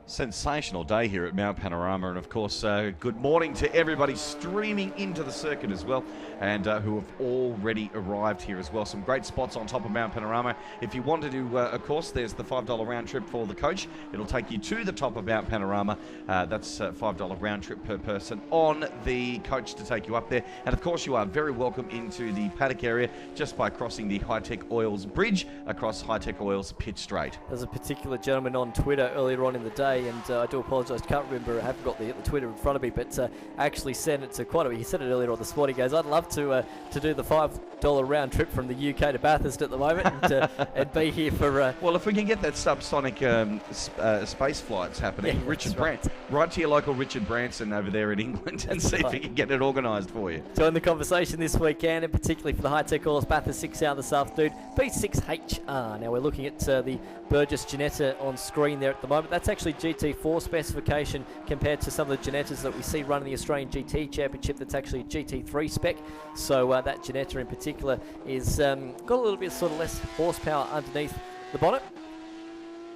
Sensational day here at Mount Panorama, and of course, good morning to everybody streaming into the circuit as well, and who have already arrived here as well. Some great spots on top of Mount Panorama. If you want to do, of course, there's the $5 round trip for the coach. It'll take you to the top of Mount Panorama. That's $5 round trip per person on the coach to take you up there. And of course, you are very welcome into the paddock area just by crossing the High Tech Oils bridge across High Tech Oils Pit Straight. There's a particular gentleman on Twitter earlier on in the day, and I do apologise, can't remember, I haven't got the Twitter in front of me, but actually sent it to quite a bit. He said it earlier on this morning. He goes, I'd love to do the $5 round trip from the UK to Bathurst at the moment and be here for... Well, if we can get that subsonic space flights happening, Yeah, Richard Branson, right to your local Richard Branson over there in England, and see if we can get it organised for you. Join the conversation this weekend, and particularly for the High Tech Oils Bathurst 6 hour this afternoon, B6HR. Now we're looking at the Burgess Ginetta on screen there at the moment. That's actually GT4 specification compared to some of the Ginettas that we see running the Australian GT Championship. That's actually a GT3 spec. So that Ginetta in particular is got a little bit sort of less horsepower underneath the bonnet.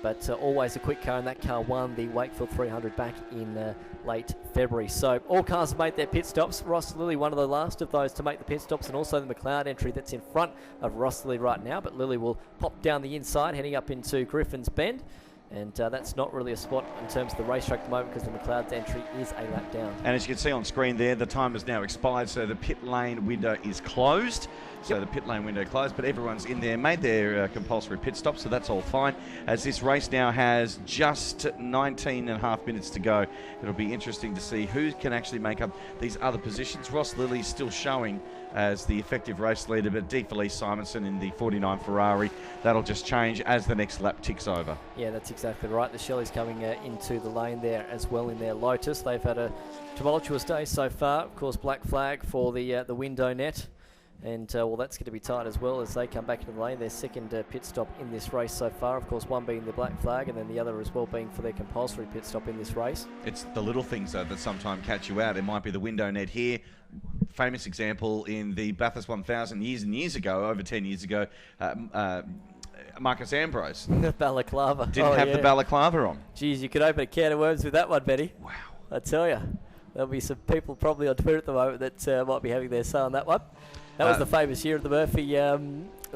But always a quick car, and that car won the Wakefield 300 back in late February. So all cars have made their pit stops. Ross Lilly, one of the last of those to make the pit stops, and also the McLeod entry that's in front of Ross Lilly right now. But Lilly will pop down the inside, heading up into Griffin's Bend. And that's not really a spot in terms of the racetrack at the moment, because the McLeod's entry is a lap down. And as you can see on screen there, the time has now expired, so the pit lane window is closed. So the pit lane window closed, but everyone's in there, made their compulsory pit stop, so that's all fine. As this race now has just 19 and a half minutes to go, it'll be interesting to see who can actually make up these other positions. Ross Lilly's still showing as the effective race leader, but D. Felice Simonson in the 49 Ferrari, that'll just change as the next lap ticks over. Yeah, that's exactly right. The Shelley's coming into the lane there as well in their Lotus. They've had a tumultuous day so far. Of course, black flag for the window net. And, well, that's going to be tight as well as they come back into the lane. Their second pit stop in this race so far. Of course, one being the black flag, and then the other as well being for their compulsory pit stop in this race. It's the little things, though, that sometimes catch you out. It might be the window net here. Famous example in the Bathurst 1000 years and years ago, over 10 years ago, Marcus Ambrose. Balaclava. Didn't have the balaclava on. Geez, you could open a can of worms with that one, Benny. Wow. I tell you. There'll be some people probably on Twitter at the moment that might be having their say on that one. That was the famous year of the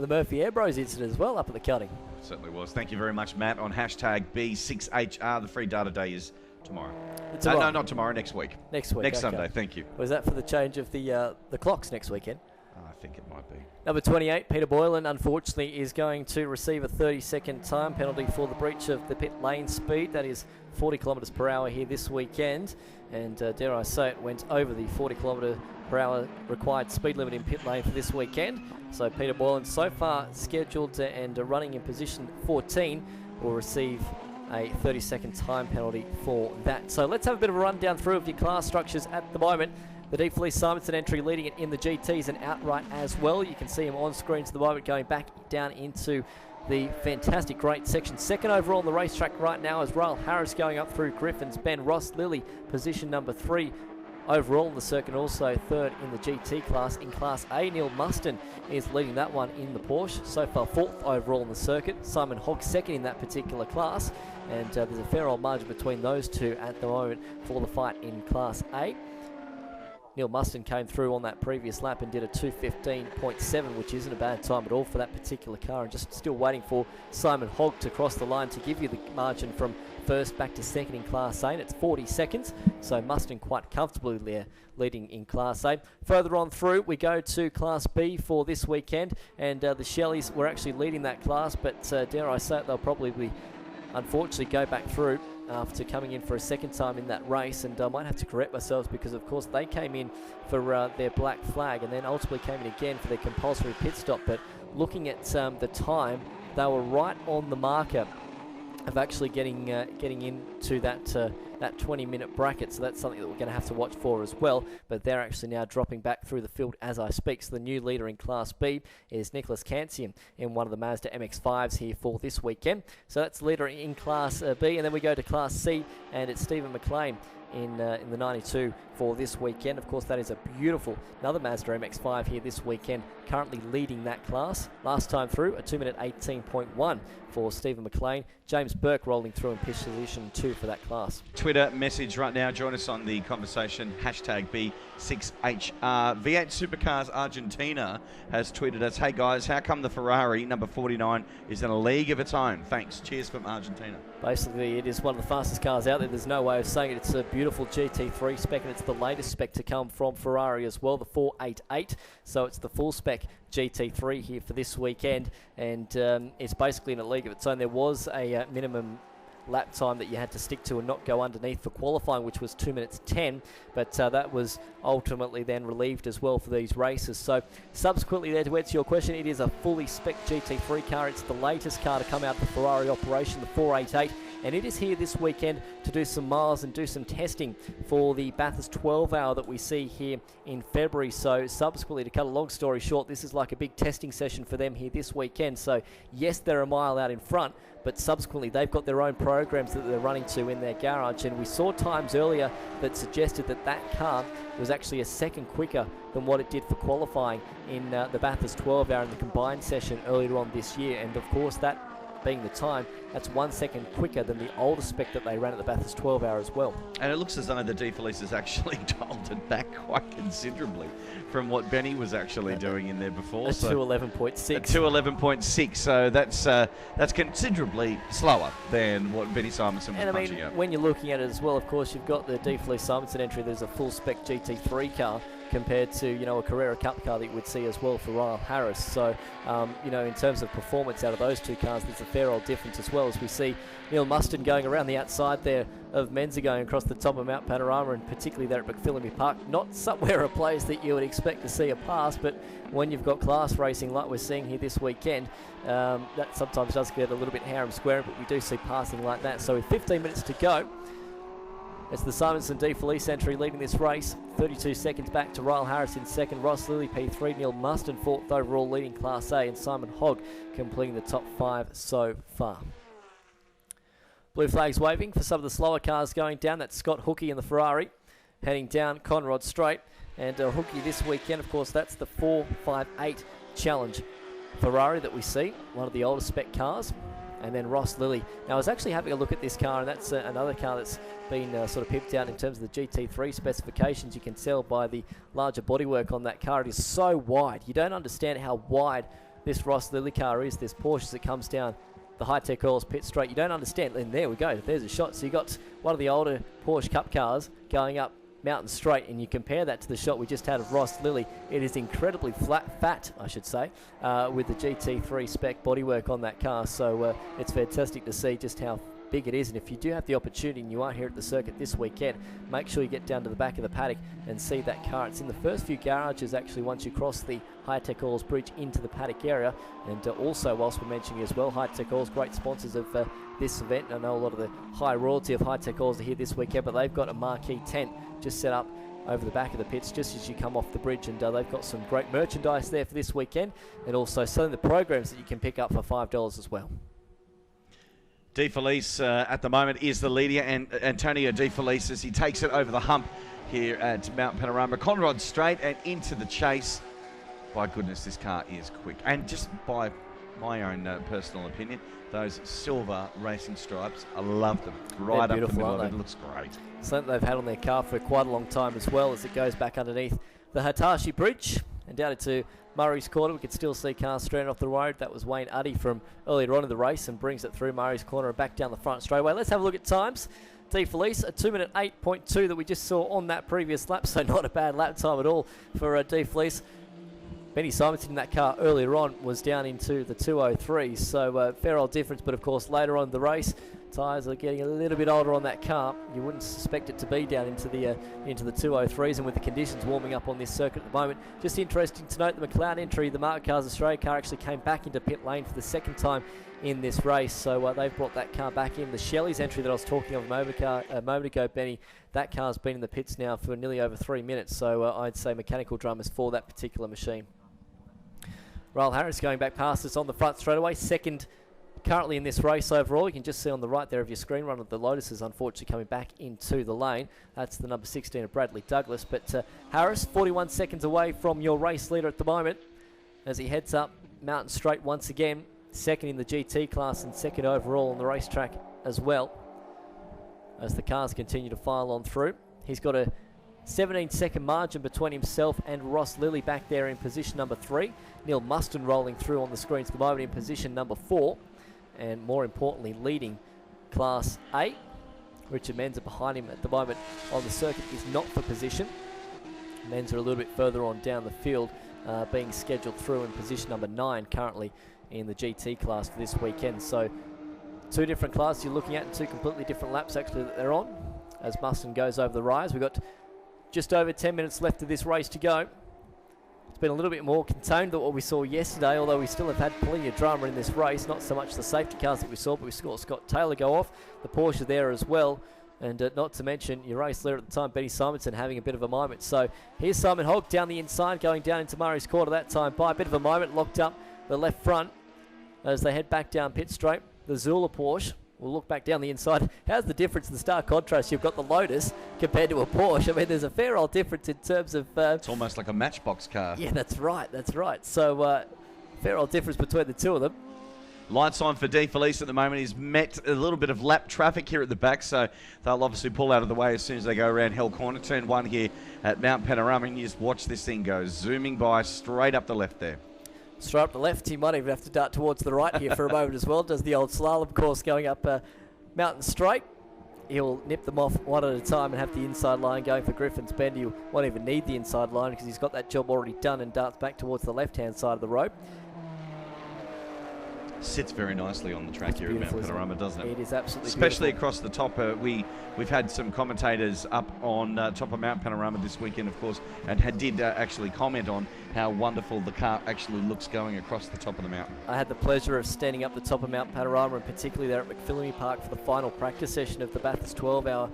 Murphy Ambrose incident as well up at the cutting. Certainly was. Thank you very much, Matt. On hashtag B6HR, the free data day is tomorrow. No, not tomorrow. Next week. Next week. Next Sunday. Thank you. Was that for the change of the clocks next weekend? I think it might be. Number 28, Peter Boylan, unfortunately, is going to receive a 30-second time penalty for the breach of the pit lane speed. That is 40 kilometres per hour here this weekend. And dare I say it, went over the 40 kilometre per hour required speed limit in pit lane for this weekend. So Peter Boylan, so far scheduled and running in position 14, will receive a 30-second time penalty for that. So let's have a bit of a rundown through of your class structures at the moment. The D. Felice Simonson entry leading it in the GTs and outright as well. You can see him on screens at the moment going back down into the fantastic great section. Second overall on the racetrack right now is Ryal Harris going up through Griffin's Bend. Ross Lilly, position number 3 overall in the circuit, also third in the GT class. In Class A, Neil Muston is leading that one in the Porsche. So far, 4th overall in the circuit. Simon Hogg second in that particular class. And there's a fair old margin between those two at the moment for the fight in Class A. Neil Muston came through on that previous lap and did a 2:15.7, which isn't a bad time at all for that particular car. And just still waiting for Simon Hogg to cross the line to give you the margin from first back to second in Class A. And it's 40 seconds, so Muston quite comfortably there leading in Class A. Further on through, we go to Class B for this weekend. And the Shelleys were actually leading that class, but dare I say it, they'll probably unfortunately go back through after coming in for a second time in that race. And I might have to correct myself, because of course they came in for their black flag and then ultimately came in again for their compulsory pit stop. But looking at the time, they were right on the marker of actually getting into that 20-minute bracket. So that's something that we're going to have to watch for as well. But they're actually now dropping back through the field as I speak. So the new leader in Class B is Nicholas Kansian in one of the Mazda MX-5s here for this weekend. So that's leader in Class B. And then we go to Class C, and it's Stephen McLean in the 92 for this weekend. Of course, that is a beautiful, another Mazda MX-5 here this weekend, currently leading that class. Last time through, a 2-minute 18.1 for Stephen McLean. James Burke rolling through in position 2 for that class. Twitter message right now. Join us on the conversation. Hashtag B6HR. V8 Supercars Argentina has tweeted us, hey guys, how come the Ferrari number 49 is in a league of its own? Thanks. Cheers from Argentina. Basically, it is one of the fastest cars out there. There's no way of saying it. It's a beautiful GT3 spec, and it's the latest spec to come from Ferrari as well, the 488. So it's the full spec GT3 here for this weekend, and it's basically in a league of its own. There was a minimum lap time that you had to stick to and not go underneath for qualifying, which was 2 minutes 10, but that was ultimately then relieved as well for these races. So subsequently there, to answer your question, it is a fully spec GT3 car. It's the latest car to come out of the Ferrari operation, the 488, and it is here this weekend to do some miles and do some testing for the Bathurst 12 hour that we see here in February. So subsequently, to cut a long story short, this is like a big testing session for them here this weekend. So yes, they're a mile out in front, but subsequently they've got their own programs that they're running to in their garage, and we saw times earlier that suggested that that car was actually a second quicker than what it did for qualifying in the Bathurst 12 hour in the combined session earlier on this year. And of course, that being the time, that's 1 second quicker than the older spec that they ran at the Bathurst 12 hour as well. And it looks as though the DeFelice has actually dialed it back quite considerably from what Benny was actually doing in there before. A 211.6. A 211.6, so that's considerably slower than what Benny Simonson was punching out. When you're looking at it as well, of course, you've got the DeFelice Simonson entry. There's a full spec GT3 car compared to, a Carrera Cup car that you would see as well for Ryal Harris. So, in terms of performance out of those two cars, there's a fair old difference as well, as we see Neil Muston going around the outside there of Menza going across the top of Mount Panorama, and particularly there at McPhillamy Park. Not somewhere a place that you would expect to see a pass, but when you've got class racing like we're seeing here this weekend, that sometimes does get a little bit harem square, but we do see passing like that. So with 15 minutes to go, it's the Simonson DeFelice entry leading this race. 32 seconds back to Ryal Harris in second. Ross Lilly P3. Neil Muston fourth overall, leading Class A. And Simon Hogg completing the top 5 so far. Blue flags waving for some of the slower cars going down. That's Scott Hookey in the Ferrari heading down Conrod Straight. And Hookey this weekend, of course, that's the 458 Challenge Ferrari that we see. One of the older spec cars. And then Ross Lilly. Now, I was actually having a look at this car, and that's another car that's been sort of pipped out in terms of the GT3 specifications. You can tell by the larger bodywork on that car. It is so wide. You don't understand how wide this Ross Lilly car is. This Porsche as it comes down the high-tech oils pit straight. You don't understand. And there we go. There's a shot. So you got one of the older Porsche Cup cars going up Mountain Straight, and you compare that to the shot we just had of Ross Lilly. It is incredibly fat, I should say, with the GT3 spec bodywork on that car. So it's fantastic to see just how big it is. And if you do have the opportunity and you are here at the circuit this weekend, make sure you get down to the back of the paddock and see that car. It's in the first few garages actually once you cross the High-Tech Oils Bridge into the paddock area. And also, whilst we're mentioning as well, High-Tech Oils, great sponsors of this event. I know a lot of the high royalty of High-Tech Oils are here this weekend, but they've got a marquee tent just set up over the back of the pits just as you come off the bridge, and they've got some great merchandise there for this weekend, and also some of the programs that you can pick up for $5 as well. DeFelice at the moment is the leader, and Antonio DeFelice as he takes it over the hump here at Mount Panorama. Conrod Straight and into the chase. By goodness, this car is quick. And just by my own personal opinion, those silver racing stripes, I love them. Right up the middle of it. It looks great. Something they've had on their car for quite a long time as well, as it goes back underneath the Hitachi Bridge and down into Murray's Corner. We could still see cars straight off the road. That was Wayne Uddy from earlier on in the race and brings it through Murray's Corner and back down the front straightaway. Let's have a look at times. DeFelice, a 2-minute 8.2 that we just saw on that previous lap, so not a bad lap time at all for DeFelice. Benny Simonson in that car earlier on was down into the 203, so fair old difference. But of course, later on in the race, tyres are getting a little bit older on that car. You wouldn't suspect it to be down into the 203s, and with the conditions warming up on this circuit at the moment. Just interesting to note, the McLeod entry, the Mark Cars Australia car, actually came back into pit lane for the second time in this race, so they've brought that car back in. The Shelley's entry that I was talking of a moment ago, Benny, that car's been in the pits now for nearly over 3 minutes, so I'd say mechanical drummers for that particular machine. Ryal Harris going back past us on the front straight away. Second currently in this race overall, you can just see on the right there of your screen run of the Lotus is unfortunately coming back into the lane. That's the number 16 of Bradley Douglas. But Harris, 41 seconds away from your race leader at the moment as he heads up Mountain Straight once again. Second in the GT class and second overall on the racetrack as well, as the cars continue to file on through. He's got a 17-second margin between himself and Ross Lilly back there in position number 3. Neil Muston rolling through on the screens at the moment in position number 4. And more importantly, leading Class A. Richard Menzer behind him at the moment on the circuit is not for position. Menzer a little bit further on down the field, being scheduled through in position number 9 currently in the GT class for this weekend. So 2 different classes you're looking at and 2 completely different laps actually that they're on as Muston goes over the rise. We've got just over 10 minutes left of this race to go. It's been a little bit more contained than what we saw yesterday, although we still have had plenty of drama in this race. Not so much the safety cars that we saw, but we saw Scott Taylor go off, the Porsche there as well. And not to mention your race leader at the time, Benny Simonson, having a bit of a moment. So here's Simon Hogg down the inside, going down into Murray's Quarter that time by a bit of a moment, locked up the left front as they head back down pit straight. The Zula Porsche will look back down the inside. How's the difference, the stark contrast? You've got the Lotus compared to a Porsche. I mean, there's a fair old difference in terms of... it's almost like a matchbox car. Yeah, that's right. So, fair old difference between the two of them. Lights on for D. Felice at the moment. He's met a little bit of lap traffic here at the back, so they'll obviously pull out of the way as soon as they go around Hell Corner. Turn 1 here at Mount Panorama, and you just watch this thing go zooming by straight up the left there. Straight up the left, he might even have to dart towards the right here for a moment as well. Does the old slalom course going up Mountain Straight. He'll nip them off one at a time and have the inside line going for Griffin's Bend. He won't even need the inside line because he's got that job already done and darts back towards the left-hand side of the road. Sits very nicely on the track here at Mount Panorama, doesn't it? It is absolutely especially beautiful. Across the top. We've had some commentators up on top of Mount Panorama this weekend, of course, and did actually comment on how wonderful the car actually looks going across the top of the mountain. I had the pleasure of standing up the top of Mount Panorama, and particularly there at McPhillamy Park for the final practice session of the Bathurst 12-hour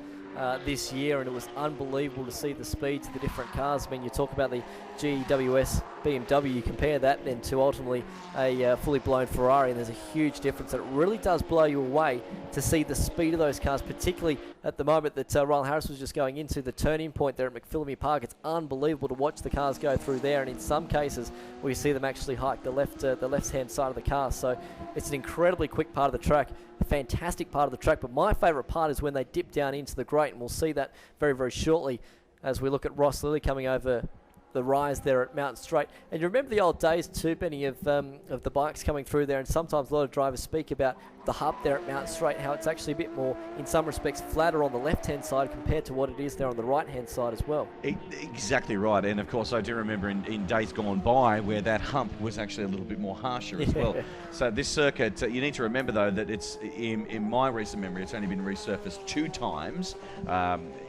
this year, and it was unbelievable to see the speeds of the different cars. I mean, you talk about the GWS BMW, you compare that then to ultimately a fully blown Ferrari, and there's a huge difference. It really does blow you away to see the speed of those cars, particularly at the moment that Ryal Harris was just going into the turning point there at McPhillamy Park. It's unbelievable to watch the cars go through there, and in some cases we see them actually hike the left-hand side of the car. So it's an incredibly quick part of the track, a fantastic part of the track, but my favourite part is when they dip down into the grate, and we'll see that very, very shortly as we look at Ross Lilly coming over the rise there at Mountain Straight. And you remember the old days too, Benny, of the bikes coming through there, and sometimes a lot of drivers speak about the hub there at Mountain Straight, how it's actually a bit more, in some respects, flatter on the left-hand side compared to what it is there on the right-hand side as well. Exactly right, and of course I do remember in days gone by where that hump was actually a little bit more harsher as well. So this circuit, you need to remember though that it's, in my recent memory, it's only been resurfaced 2 times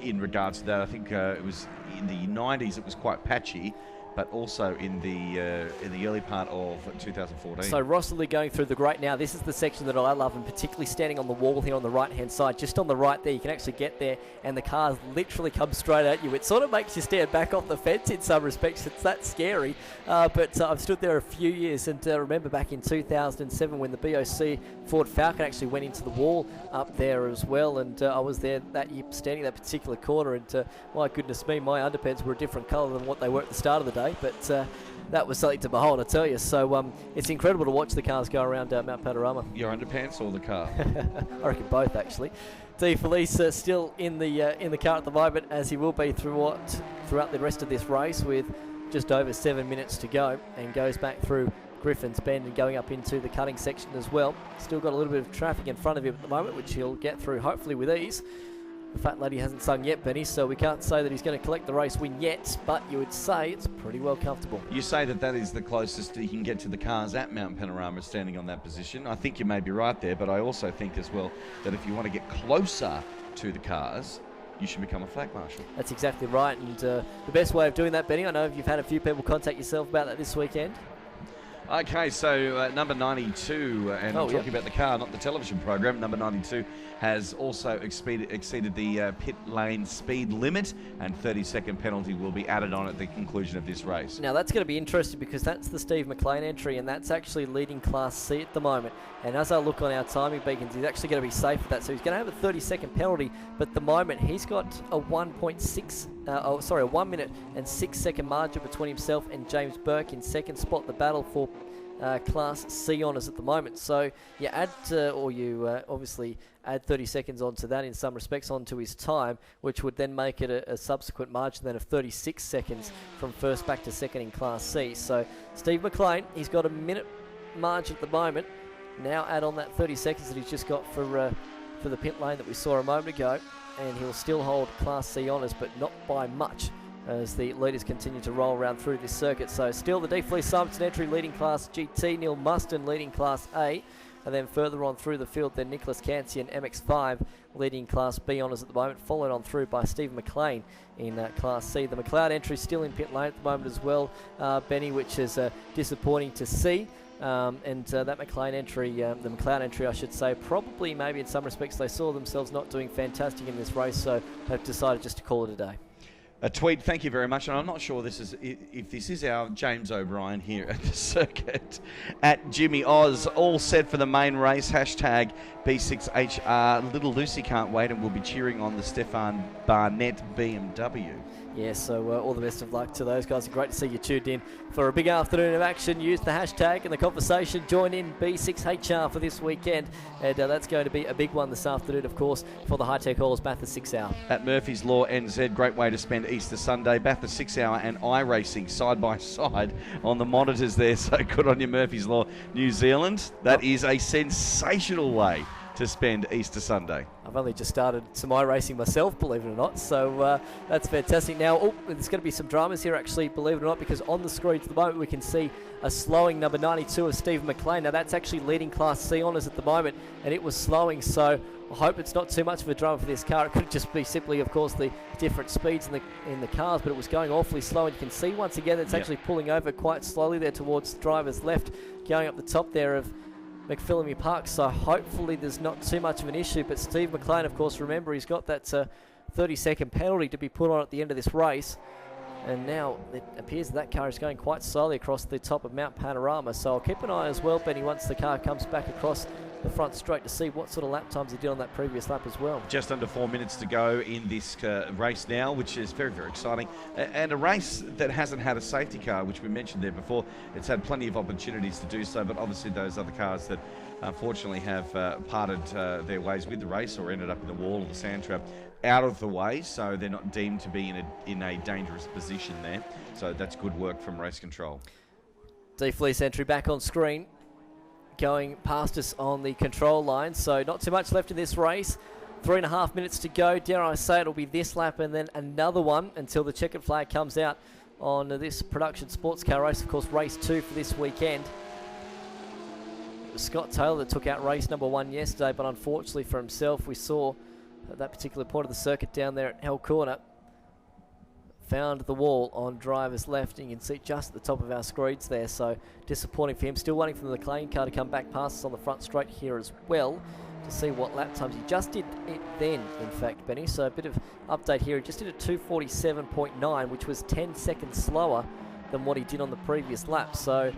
in regards to that. I think it was in the 90s it was quite patchy, but also in the early part of 2014. So Ross Lilly going through the grate now. This is the section that I love, and particularly standing on the wall here on the right-hand side. Just on the right there, you can actually get there, and the cars literally come straight at you. It sort of makes you stand back off the fence in some respects. It's that scary. But I've stood there a few years, and remember back in 2007 when the BOC Ford Falcon actually went into the wall up there as well, and I was there that year standing that particular corner, and my goodness me, my underpants were a different colour than what they were at the start of the day, but that was something to behold, I tell you. So it's incredible to watch the cars go around Mount Panorama. Your underpants or the car? I reckon both, actually. D. Felice still in the car at the moment, as he will be throughout the rest of this race, with just over 7 minutes to go, and goes back through Griffin's Bend and going up into the cutting section as well. Still got a little bit of traffic in front of him at the moment, which he'll get through hopefully with ease. The fat lady hasn't sung yet, Benny, so we can't say that he's going to collect the race win yet, but you would say it's pretty well comfortable. You say that is the closest you can get to the cars at Mount Panorama, standing on that position. I think you may be right there, but I also think as well that if you want to get closer to the cars, you should become a flag marshal. That's exactly right, and the best way of doing that, Benny, I know you've had a few people contact yourself about that this weekend. Okay, so number 92, and I'm talking about the car, not the television program. Number 92 has also exceeded the pit lane speed limit, and 30-second penalty will be added on at the conclusion of this race. Now that's going to be interesting because that's the Steve McLean entry, and that's actually leading Class C at the moment. And as I look on our timing beacons, he's actually going to be safe with that. So he's going to have a 30-second penalty, but at the moment he's got a 1 minute and 6 second margin between himself and James Burke in second spot. The battle for Class C honours at the moment. So you add, obviously add 30 seconds onto that in some respects onto his time, which would then make it a subsequent margin then of 36 seconds from first back to second in Class C. So Steve McLean, he's got a minute margin at the moment. Now add on that 30 seconds that he's just got for the pit lane that we saw a moment ago, and he'll still hold Class C honours, but not by much, as the leaders continue to roll around through this circuit. So still the DeFleece Simonton entry leading Class GT, Neil Muston leading Class A, and then further on through the field then Nicholas Cancian MX5 leading Class B honours at the moment, followed on through by Steve McLean in Class C. The McLeod entry still in pit lane at the moment as well, Benny, which is disappointing to see. That McLean entry, the McLeod entry I should say, probably maybe in some respects they saw themselves not doing fantastic in this race, so they've decided just to call it a day. A tweet, thank you very much. And I'm not sure if this is our James O'Brien here at the circuit. At Jimmy Oz, all set for the main race. Hashtag B6HR. Little Lucy can't wait and will be cheering on the Stefan Barnett BMW. Yeah, so all the best of luck to those guys. Great to see you tuned in for a big afternoon of action. Use the hashtag and the conversation. Join in B6HR for this weekend. And that's going to be a big one this afternoon, of course, for the High Tech Hall's Bathurst 6 Hour. At Murphy's Law NZ, great way to spend Easter Sunday. Bathurst 6 Hour and iRacing side by side on the monitors there. So good on you, Murphy's Law New Zealand. That is a sensational way to spend Easter Sunday. I've only just started some iRacing myself, believe it or not, so that's fantastic. Now, there's going to be some dramas here, actually, believe it or not, because on the screens at the moment we can see a slowing number 92 of Steve McLean. Now, that's actually leading Class C honours at the moment, and it was slowing, so I hope it's not too much of a drama for this car. It could just be simply, of course, the different speeds in the cars, but it was going awfully slow, and you can see once again it's actually pulling over quite slowly there towards the driver's left, going up the top there of McPhillamy Park, so hopefully there's not too much of an issue. But Steve McLean, of course, remember, he's got that 30-second penalty to be put on at the end of this race. And now it appears that car is going quite slowly across the top of Mount Panorama. So I'll keep an eye as well, Benny, once the car comes back across the front straight to see what sort of lap times he did on that previous lap as well. Just under 4 minutes to go in this race now, which is very, very exciting. And a race that hasn't had a safety car, which we mentioned there before. It's had plenty of opportunities to do so, but obviously those other cars that unfortunately have parted their ways with the race or ended up in the wall or the sand trap out of the way, so they're not deemed to be in a dangerous position there. So that's good work from race control. DeFleece entry back on screen, going past us on the control line, so not too much left in this race. 3.5 minutes to go. Dare I say it'll be this lap and then another one until the checkered flag comes out on this production sports car race. Of course, race 2 for this weekend. It was Scott Taylor that took out race number 1 yesterday, but unfortunately for himself, we saw at that particular point of the circuit down there at Hell Corner, found the wall on driver's left, and you can see just at the top of our screens there, so disappointing for him. Still waiting for the McLean car to come back past us on the front straight here as well to see what lap times. He just did it then, in fact, Benny, so a bit of update here. He just did a 2:47.9, which was 10 seconds slower than what he did on the previous lap, so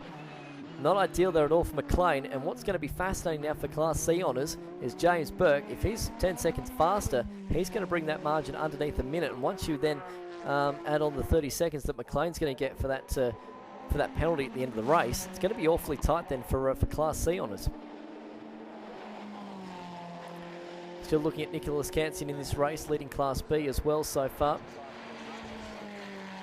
not ideal there at all for McLean. And what's going to be fascinating now for Class C honours is James Burke. If he's 10 seconds faster, he's going to bring that margin underneath a minute, and once you then add on the 30 seconds that McLean's going to get for that penalty at the end of the race, it's going to be awfully tight then for Class C honours. Still looking at Nicholas Cancian in this race, leading Class B as well so far.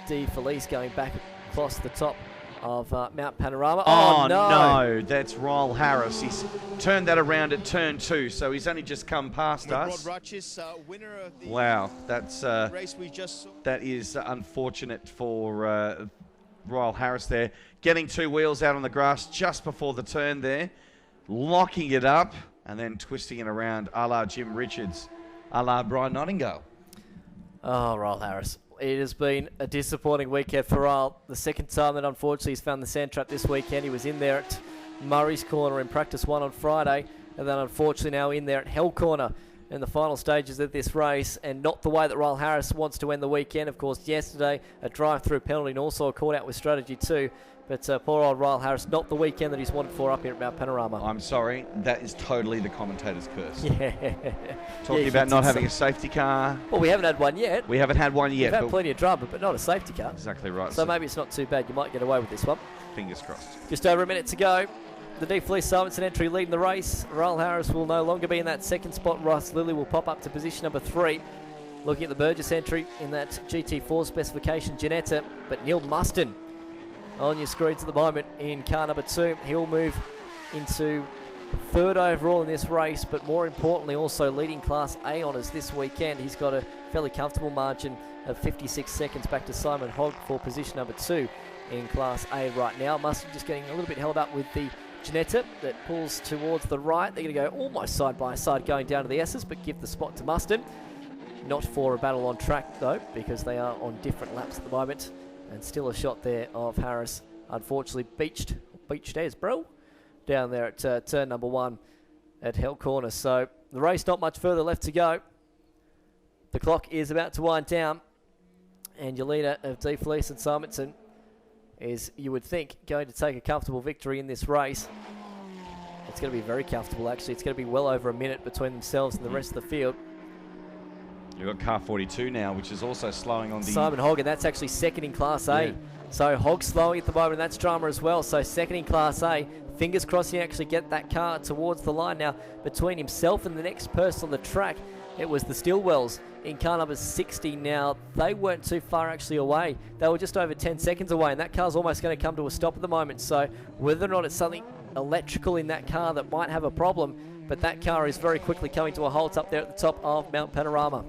Felice going back across the top of Mount Panorama. Oh no, that's Ryal Harris. He's turned that around at turn 2, so he's only just come past us. Wow, that's that is unfortunate for Ryal Harris there. Getting 2 wheels out on the grass just before the turn there, locking it up and then twisting it around a la Jim Richards, a la Brian Nottingale. Oh, Ryal Harris. it has been a disappointing weekend for Ryal. The second time that unfortunately he's found the sand trap this weekend. He was in there at Murray's Corner in practice 1 on Friday, and then unfortunately now in there at Hell Corner in the final stages of this race, and not the way that Ryal Harris wants to end the weekend. Of course, yesterday a drive-through penalty and also a caught out with strategy too. But poor old Ryal Harris, not the weekend that he's wanted for up here at Mount Panorama. I'm sorry, that is totally the commentator's curse. Yeah. Talking about not having a safety car. Well, we haven't had one yet. We haven't had one yet. We've had plenty of drama, but not a safety car. Exactly right. So maybe it's not too bad. You might get away with this one. Fingers crossed. Just over a minute to go. The Deep Fleece Simonson entry leading the race. Ryal Harris will no longer be in that second spot. Ross Lilly will pop up to position number 3. Looking at the Burgess entry in that GT4 specification, Janetta. But Neil Muston on your screens at the moment in car number 2. He'll move into 3rd overall in this race, but more importantly also leading Class A honours this weekend. He's got a fairly comfortable margin of 56 seconds back to Simon Hogg for position number 2 in Class A right now. Muston just getting a little bit held up with the Janetta that pulls towards the right. They're going to go almost side by side going down to the S's, but give the spot to Muston. Not for a battle on track though, because they are on different laps at the moment. And still a shot there of Harris, unfortunately beached as bro, down there at turn number 1 at Hell Corner. So the race not much further left to go. The clock is about to wind down, and your leader of D. Fleece and Simonson is, you would think, going to take a comfortable victory in this race. It's going to be very comfortable actually. It's going to be well over a minute between themselves and the rest of the field. You've got car 42 now, which is also slowing on the... Simon Hogg, and that's actually second in Class A. Yeah. So Hogg slowing at the moment, and that's drama as well. So second in Class A. Fingers crossed he actually get that car towards the line now. Between himself and the next person on the track, it was the Stillwells in car number 60 now. They weren't too far actually away. They were just over 10 seconds away, and that car's almost going to come to a stop at the moment. So whether or not it's something electrical in that car that might have a problem, but that car is very quickly coming to a halt up there at the top of Mount Panorama.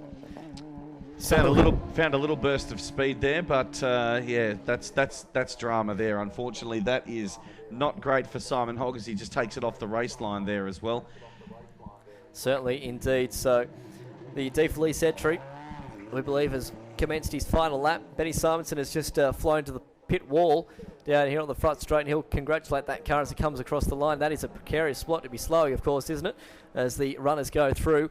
Found a little burst of speed there, but yeah, that's drama there. Unfortunately, that is not great for Simon Hogg as he just takes it off the race line there as well. Certainly, indeed. So the D. Fleece entry, we believe, has commenced his final lap. Benny Simonson has just flown to the pit wall down here on the front straight, and he'll congratulate that car as it comes across the line. That is a precarious spot to be slowing, of course, isn't it? As the runners go through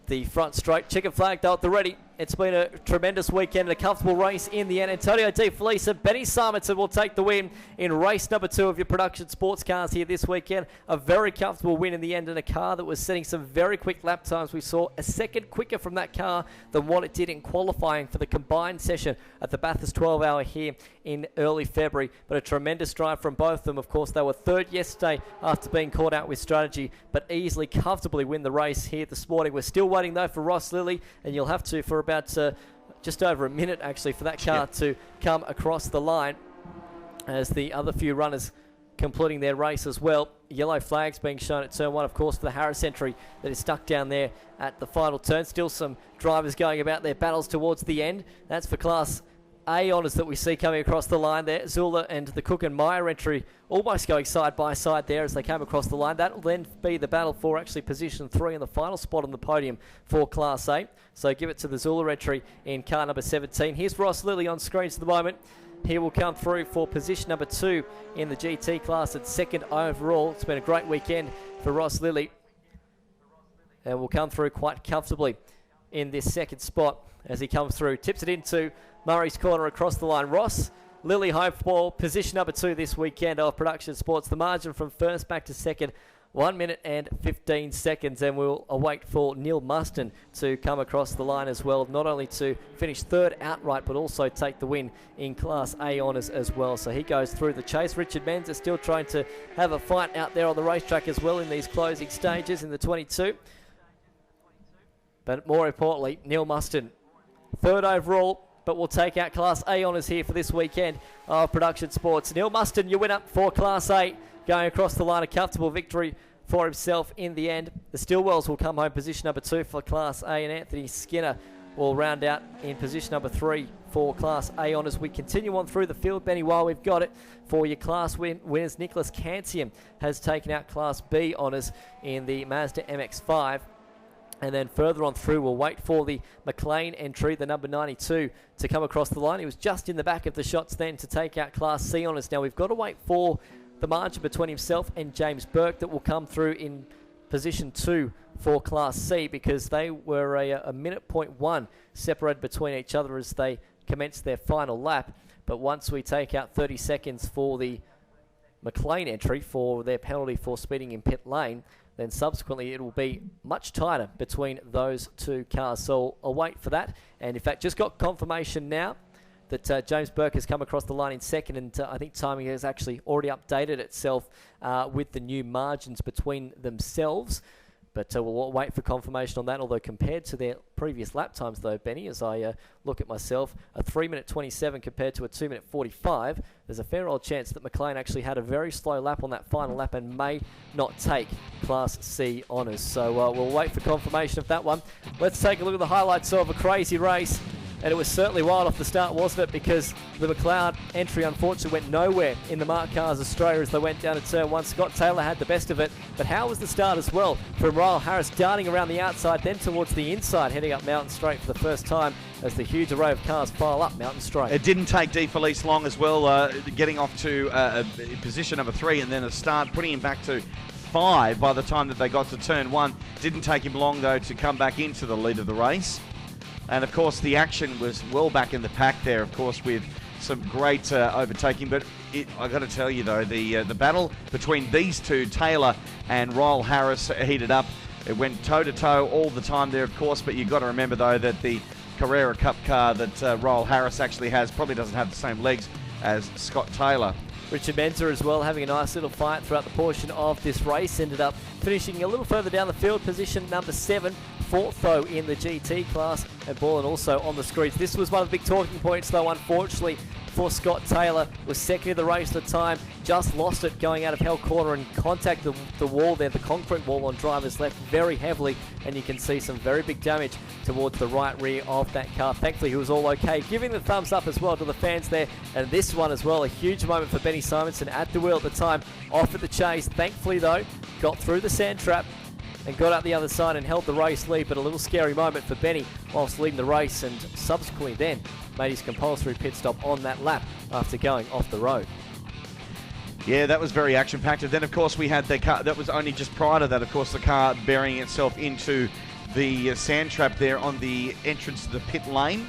the front straight. Checkered flag though at the ready. It's been a tremendous weekend and a comfortable race in the end. Antonio De Felice and Benny Simonson will take the win in race number 2 of your production sports cars here this weekend. A very comfortable win in the end, and a car that was setting some very quick lap times. We saw a second quicker from that car than what it did in qualifying for the combined session at the Bathurst 12-hour here in early February. But a tremendous drive from both of them. Of course, they were third yesterday after being caught out with strategy, but easily, comfortably win the race here this morning. We're still waiting though for Ross Lilly, and you'll have to for about just over a minute actually for that car to come across the line, as the other few runners completing their race as well. Yellow flags being shown at turn 1, of course, for the Harris entry that is stuck down there at the final turn. Still some drivers going about their battles towards the end. That's for Class A honours that we see coming across the line there. Zula and the Cook and Meyer entry almost going side by side there as they came across the line. That will then be the battle for actually position 3 and the final spot on the podium for Class A. So give it to the Zula entry in car number 17. Here's Ross Lilly on screens at the moment. He will come through for position number 2 in the GT class and second overall. It's been a great weekend for Ross Lilly, and will come through quite comfortably in this second spot as he comes through. Tips it into Murray's Corner across the line. Ross Lilly home for position number 2 this weekend of Production Sports. The margin from first back to second, 1 minute and 15 seconds, and we'll await for Neil Muston to come across the line as well, not only to finish third outright but also take the win in Class A honours as well. So he goes through the chase. Richard Menz is still trying to have a fight out there on the racetrack as well in these closing stages in the 22. But more importantly, Neil Muston, third overall, but we'll take out Class A honours here for this weekend of Production Sports. Neil Muston, your winner for Class A, going across the line, a comfortable victory for himself in the end. The Stillwells will come home position number 2 for Class A, and Anthony Skinner will round out in position number 3 for Class A honours. We continue on through the field, Benny, while we've got it. For your Class winners, Nicholas Cantium has taken out Class B honours in the Mazda MX-5. And then further on through, we'll wait for the McLean entry, the number 92, to come across the line. He was just in the back of the shots then to take out Class C on us. Now we've got to wait for the margin between himself and James Burke that will come through in position 2 for Class C, because they were a minute 0.1 separated between each other as they commenced their final lap. But once we take out 30 seconds for the McLean entry for their penalty for speeding in pit lane, then subsequently it will be much tighter between those two cars. So I'll wait for that. And in fact, just got confirmation now that James Burke has come across the line in second, and I think timing has actually already updated itself with the new margins between themselves. But we'll wait for confirmation on that, although compared to their previous lap times, though, Benny, as I look at myself, a 3-minute 27 compared to a 2-minute 45, there's a fair old chance that McLean actually had a very slow lap on that final lap and may not take Class C honours. So we'll wait for confirmation of that one. Let's take a look at the highlights of a crazy race. And it was certainly wild off the start, wasn't it? Because the McLeod entry, unfortunately, went nowhere in the Mark Cars Australia as they went down to turn 1. Scott Taylor had the best of it. But how was the start as well? From Ryal Harris darting around the outside, then towards the inside, heading up Mountain Straight for the first time as the huge array of cars file up Mountain Straight. It didn't take De Felice long as well, getting off to position number 3 and then a start, putting him back to 5 by the time that they got to turn 1. Didn't take him long, though, to come back into the lead of the race. And, of course, the action was well back in the pack there, of course, with some great overtaking. But I got to tell you, though, the battle between these two, Taylor and Ryal Harris, heated up. It went toe-to-toe all the time there, of course. But you've got to remember, though, that the Carrera Cup car that Ryal Harris actually has probably doesn't have the same legs as Scott Taylor. Richard Menzer as well, having a nice little fight throughout the portion of this race. Ended up finishing a little further down the field, position number 7. 4th, though, in the GT class, and Borland also on the screens. This was one of the big talking points, though, unfortunately, for Scott Taylor. Was second in the race at the time, just lost it going out of Hell Corner and contacted the wall there, the concrete wall on driver's left, very heavily, and you can see some very big damage towards the right rear of that car. Thankfully, he was all okay, giving the thumbs up as well to the fans there. And this one as well, a huge moment for Benny Simonson at the wheel at the time, off at the chase. Thankfully, though, got through the sand trap and got up the other side and held the race lead, but a little scary moment for Benny whilst leading the race, and subsequently then made his compulsory pit stop on that lap after going off the road. Yeah, that was very action-packed. And then, of course, we had the car, that was only just prior to that, of course, the car burying itself into the sand trap there on the entrance to the pit lane.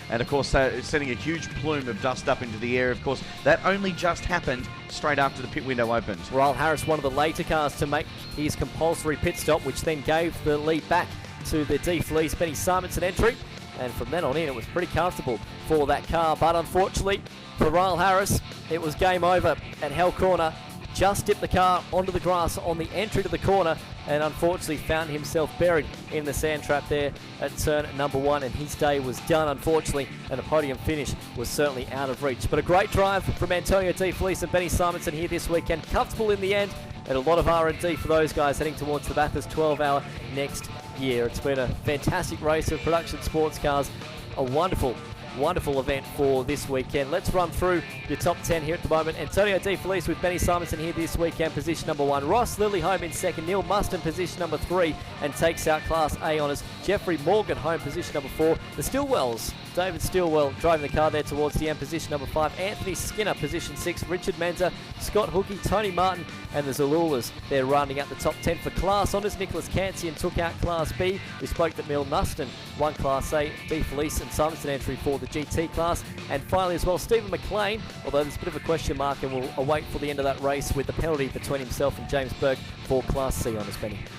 And, of course, sending a huge plume of dust up into the air. Of course, that only just happened straight after the pit window opened. Ryal Harris, one of the later cars to make his compulsory pit stop, which then gave the lead back to the De Felice Benny Simonson entry. And from then on in, it was pretty comfortable for that car. But unfortunately, for Ryal Harris, it was game over at Hell Corner. Just dipped the car onto the grass on the entry to the corner, and unfortunately found himself buried in the sand trap there at turn number 1, and his day was done, unfortunately, and a podium finish was certainly out of reach. But a great drive from Antonio De Felice and Benny Simonson here this weekend. Comfortable in the end, and a lot of R&D for those guys heading towards the Bathurst 12-hour next year. It's been a fantastic race of production sports cars, a wonderful event for this weekend. Let's run through your top 10 here at the moment. Antonio De Felice with Benny Simonson here this weekend, position number 1. Ross Lilly home in second. Neil Muston, position number 3, and takes out Class A honours. Jeffrey Morgan home, position number 4. The Stillwells, David Stillwell driving the car there towards the end, position number 5. Anthony Skinner, position 6. Richard Menzer, Scott Hookey, Tony Martin, and the Zalulas. They're rounding out the top 10 for Class honours. Nicholas Cancian took out Class B. We spoke that Neil Muston won Class A. De Felice and Simonson entry for the GT class. And finally as well, Stephen McLean, although there's a bit of a question mark, and we'll await for the end of that race with the penalty between himself and James Burke for Class C honours, Benny.